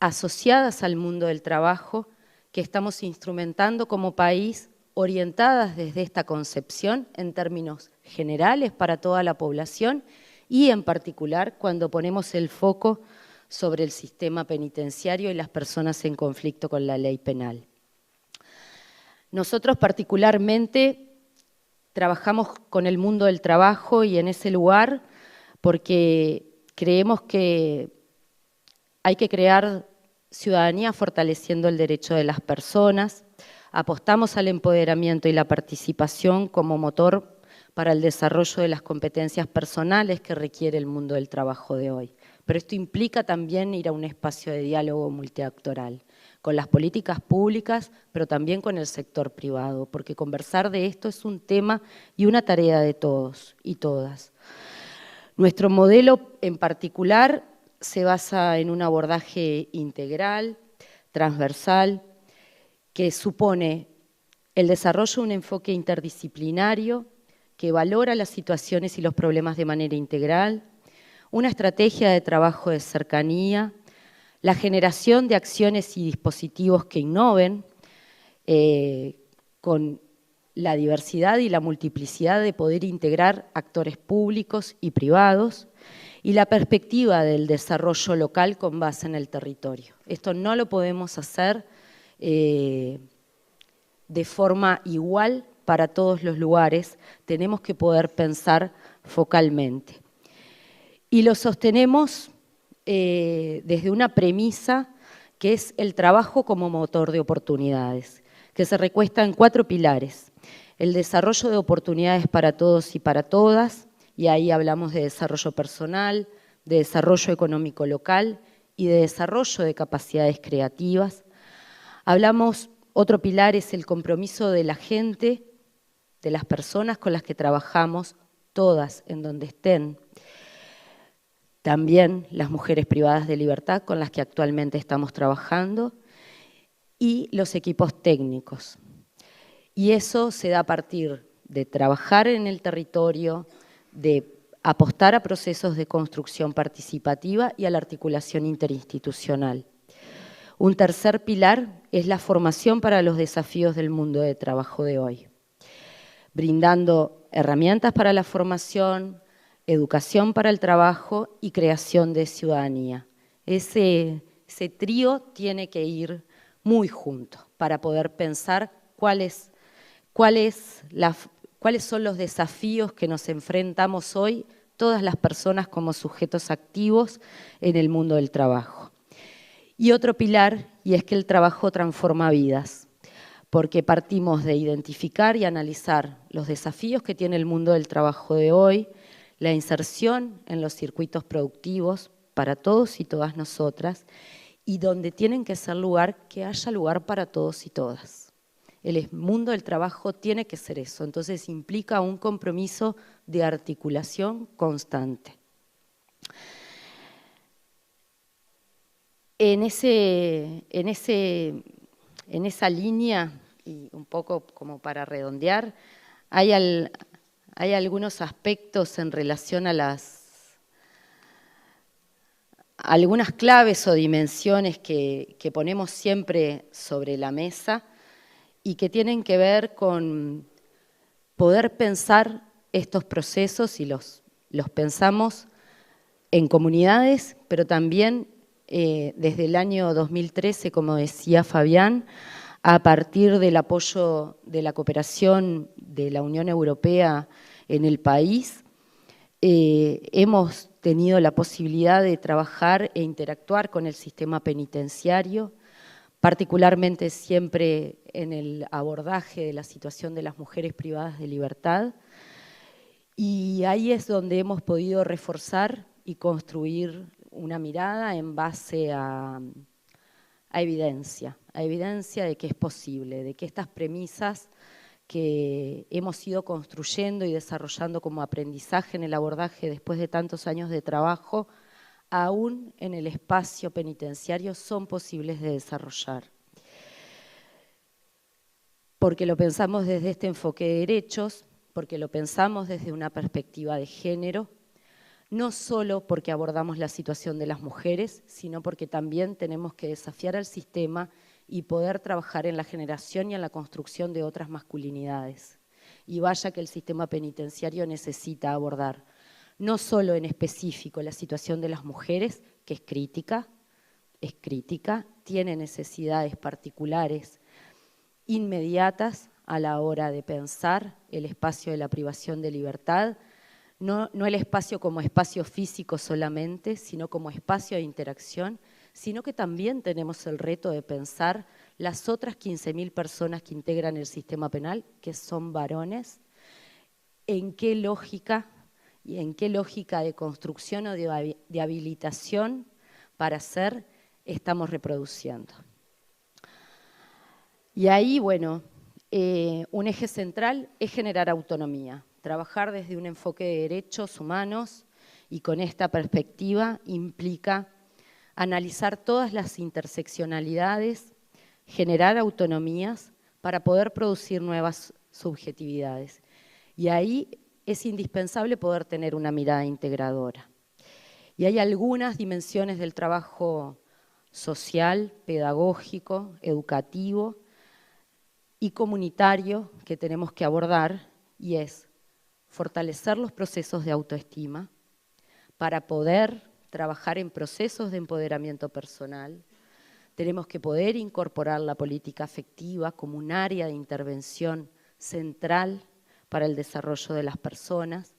asociadas al mundo del trabajo que estamos instrumentando como país, orientadas desde esta concepción en términos generales para toda la población y en particular cuando ponemos el foco sobre el sistema penitenciario y las personas en conflicto con la ley penal. Nosotros particularmente trabajamos con el mundo del trabajo y en ese lugar porque creemos que hay que crear ciudadanía fortaleciendo el derecho de las personas, apostamos al empoderamiento y la participación como motor para el desarrollo de las competencias personales que requiere el mundo del trabajo de hoy. Pero esto implica también ir a un espacio de diálogo multiactoral, con las políticas públicas, pero también con el sector privado, porque conversar de esto es un tema y una tarea de todos y todas. Nuestro modelo en particular se basa en un abordaje integral, transversal, que supone el desarrollo de un enfoque interdisciplinario que valora las situaciones y los problemas de manera integral, una estrategia de trabajo de cercanía, la generación de acciones y dispositivos que innoven con la diversidad y la multiplicidad de poder integrar actores públicos y privados, y la perspectiva del desarrollo local con base en el territorio. Esto no lo podemos hacer de forma igual para todos los lugares, tenemos que poder pensar focalmente. Y lo sostenemos desde una premisa que es el trabajo como motor de oportunidades, que se recuesta en 4 pilares. El desarrollo de oportunidades para todos y para todas, y ahí hablamos de desarrollo personal, de desarrollo económico local y de desarrollo de capacidades creativas. Hablamos, otro pilar es el compromiso de la gente, de las personas con las que trabajamos, todas en donde estén. También las mujeres privadas de libertad con las que actualmente estamos trabajando y los equipos técnicos. Y eso se da a partir de trabajar en el territorio, de apostar a procesos de construcción participativa y a la articulación interinstitucional. Un tercer pilar es la formación para los desafíos del mundo de trabajo de hoy, brindando herramientas para la formación, educación para el trabajo y creación de ciudadanía. Ese trío tiene que ir muy junto para poder pensar cuáles son los desafíos que nos enfrentamos hoy todas las personas como sujetos activos en el mundo del trabajo. Y otro pilar, y es que el trabajo transforma vidas, porque partimos de identificar y analizar los desafíos que tiene el mundo del trabajo de hoy, la inserción en los circuitos productivos para todos y todas nosotras, y donde tienen que ser lugar, que haya lugar para todos y todas. El mundo del trabajo tiene que ser eso, entonces implica un compromiso de articulación constante. En esa línea, y un poco como para redondear, hay algunos aspectos en relación a algunas claves o dimensiones que ponemos siempre sobre la mesa y que tienen que ver con poder pensar estos procesos y los pensamos en comunidades, pero también desde el año 2013, como decía Fabián, a partir del apoyo de la cooperación de la Unión Europea en el país, hemos tenido la posibilidad de trabajar e interactuar con el sistema penitenciario, particularmente siempre en el abordaje de la situación de las mujeres privadas de libertad, y ahí es donde hemos podido reforzar y construir una mirada en base a a evidencia de que es posible, de que estas premisas que hemos ido construyendo y desarrollando como aprendizaje en el abordaje después de tantos años de trabajo, aún en el espacio penitenciario son posibles de desarrollar. Porque lo pensamos desde este enfoque de derechos, porque lo pensamos desde una perspectiva de género, no solo porque abordamos la situación de las mujeres, sino porque también tenemos que desafiar al sistema y poder trabajar en la generación y en la construcción de otras masculinidades. Y vaya que el sistema penitenciario necesita abordar no solo en específico la situación de las mujeres, que es crítica, tiene necesidades particulares inmediatas a la hora de pensar el espacio de la privación de libertad, no el espacio como espacio físico solamente, sino como espacio de interacción, sino que también tenemos el reto de pensar las otras 15.000 personas que integran el sistema penal, que son varones, en qué lógica de construcción o de habilitación para ser estamos reproduciendo. Y ahí, bueno, un eje central es generar autonomía, trabajar desde un enfoque de derechos humanos y con esta perspectiva implica analizar todas las interseccionalidades, generar autonomías para poder producir nuevas subjetividades. Y ahí es indispensable poder tener una mirada integradora. Y hay algunas dimensiones del trabajo social, pedagógico, educativo y comunitario que tenemos que abordar, y es fortalecer los procesos de autoestima para poder trabajar en procesos de empoderamiento personal. Tenemos que poder incorporar la política afectiva como un área de intervención central para el desarrollo de las personas.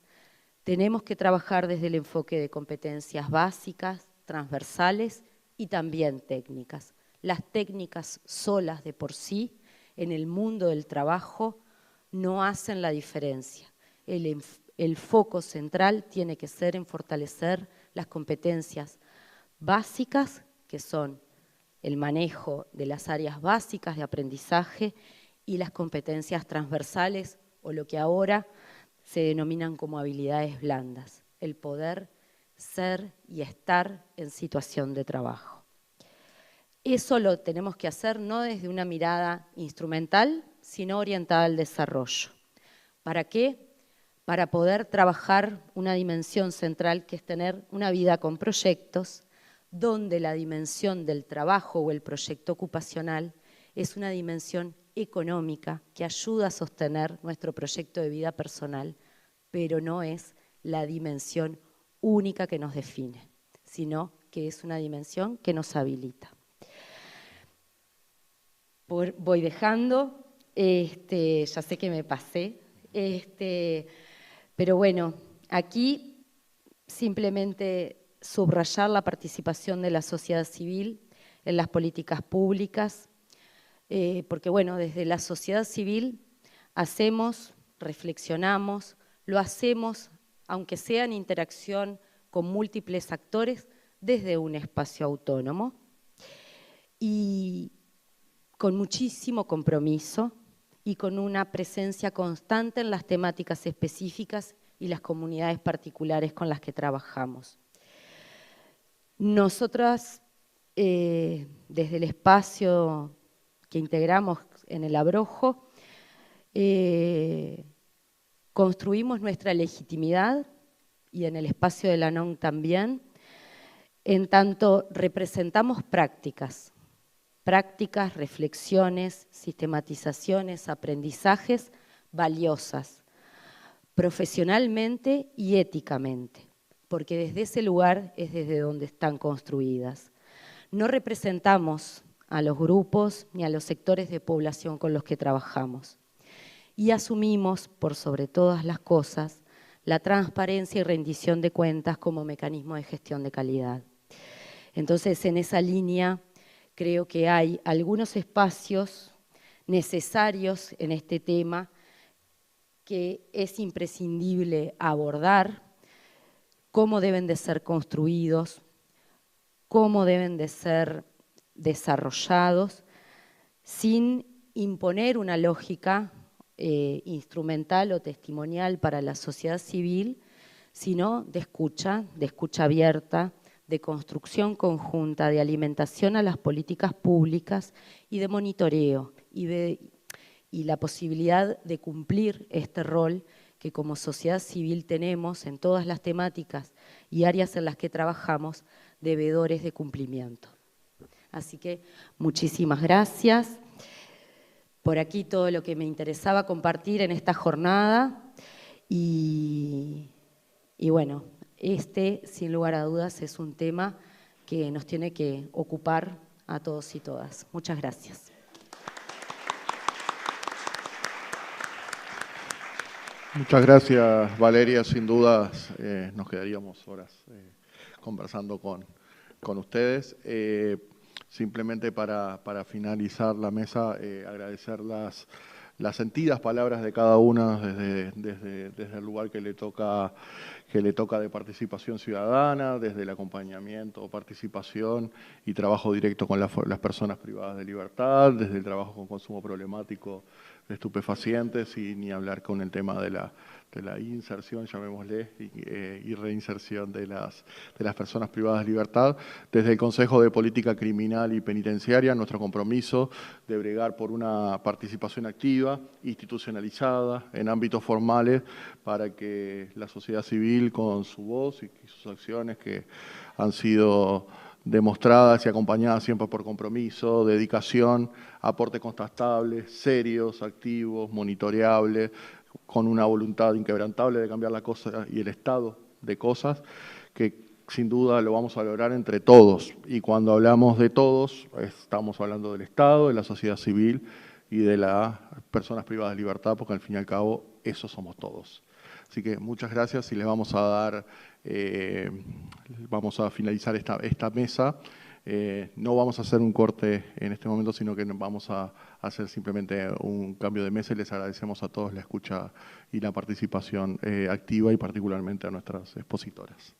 Tenemos que trabajar desde el enfoque de competencias básicas, transversales y también técnicas. Las técnicas solas de por sí en el mundo del trabajo no hacen la diferencia. El foco central tiene que ser en fortalecer las competencias básicas, que son el manejo de las áreas básicas de aprendizaje, y las competencias transversales, o lo que ahora se denominan como habilidades blandas, el poder ser y estar en situación de trabajo. Eso lo tenemos que hacer no desde una mirada instrumental, sino orientada al desarrollo. ¿Para qué? Para poder trabajar una dimensión central que es tener una vida con proyectos, donde la dimensión del trabajo o el proyecto ocupacional es una dimensión económica que ayuda a sostener nuestro proyecto de vida personal, pero no es la dimensión única que nos define, sino que es una dimensión que nos habilita. Voy dejando, ya sé que me pasé, pero bueno, aquí simplemente subrayar la participación de la sociedad civil en las políticas públicas, porque bueno, desde la sociedad civil hacemos, reflexionamos, lo hacemos, aunque sea en interacción con múltiples actores, desde un espacio autónomo y con muchísimo compromiso y con una presencia constante en las temáticas específicas y las comunidades particulares con las que trabajamos. Nosotras, desde el espacio que integramos en el Abrojo, construimos nuestra legitimidad, y en el espacio de la NON también, en tanto representamos prácticas, reflexiones, sistematizaciones, aprendizajes valiosas, profesionalmente y éticamente, porque desde ese lugar es desde donde están construidas. No representamos a los grupos ni a los sectores de población con los que trabajamos. Y asumimos, por sobre todas las cosas, la transparencia y rendición de cuentas como mecanismo de gestión de calidad. Entonces, en esa línea, creo que hay algunos espacios necesarios en este tema que es imprescindible abordar, cómo deben de ser construidos, cómo deben de ser desarrollados, sin imponer una lógica instrumental o testimonial para la sociedad civil, sino de escucha abierta, de construcción conjunta, de alimentación a las políticas públicas y de monitoreo y la posibilidad de cumplir este rol que como sociedad civil tenemos en todas las temáticas y áreas en las que trabajamos, deudores de cumplimiento. Así que muchísimas gracias. Por aquí todo lo que me interesaba compartir en esta jornada y bueno, sin lugar a dudas, es un tema que nos tiene que ocupar a todos y todas. Muchas gracias. Muchas gracias, Valeria. Sin dudas nos quedaríamos horas conversando con ustedes. Simplemente para finalizar la mesa, agradecer las sentidas palabras de cada una desde el lugar que le toca de participación ciudadana, desde el acompañamiento, participación y trabajo directo con las personas privadas de libertad, desde el trabajo con consumo problemático de estupefacientes y ni hablar con el tema de la inserción, llamémosle, y reinserción de las personas privadas de libertad. Desde el Consejo de Política Criminal y Penitenciaria, nuestro compromiso de bregar por una participación activa, institucionalizada, en ámbitos formales, para que la sociedad civil, con su voz y sus acciones que han sido demostradas y acompañadas siempre por compromiso, dedicación, aportes constatables, serios, activos, monitoreables, con una voluntad inquebrantable de cambiar la cosa y el estado de cosas, que sin duda lo vamos a lograr entre todos. Y cuando hablamos de todos, estamos hablando del Estado, de la sociedad civil y de las personas privadas de libertad, porque al fin y al cabo, esos somos todos. Así que muchas gracias y les vamos a dar, vamos a finalizar esta mesa. No vamos a hacer un corte en este momento, sino que vamos a hacer simplemente un cambio de mesa y les agradecemos a todos la escucha y la participación activa y particularmente a nuestras expositoras.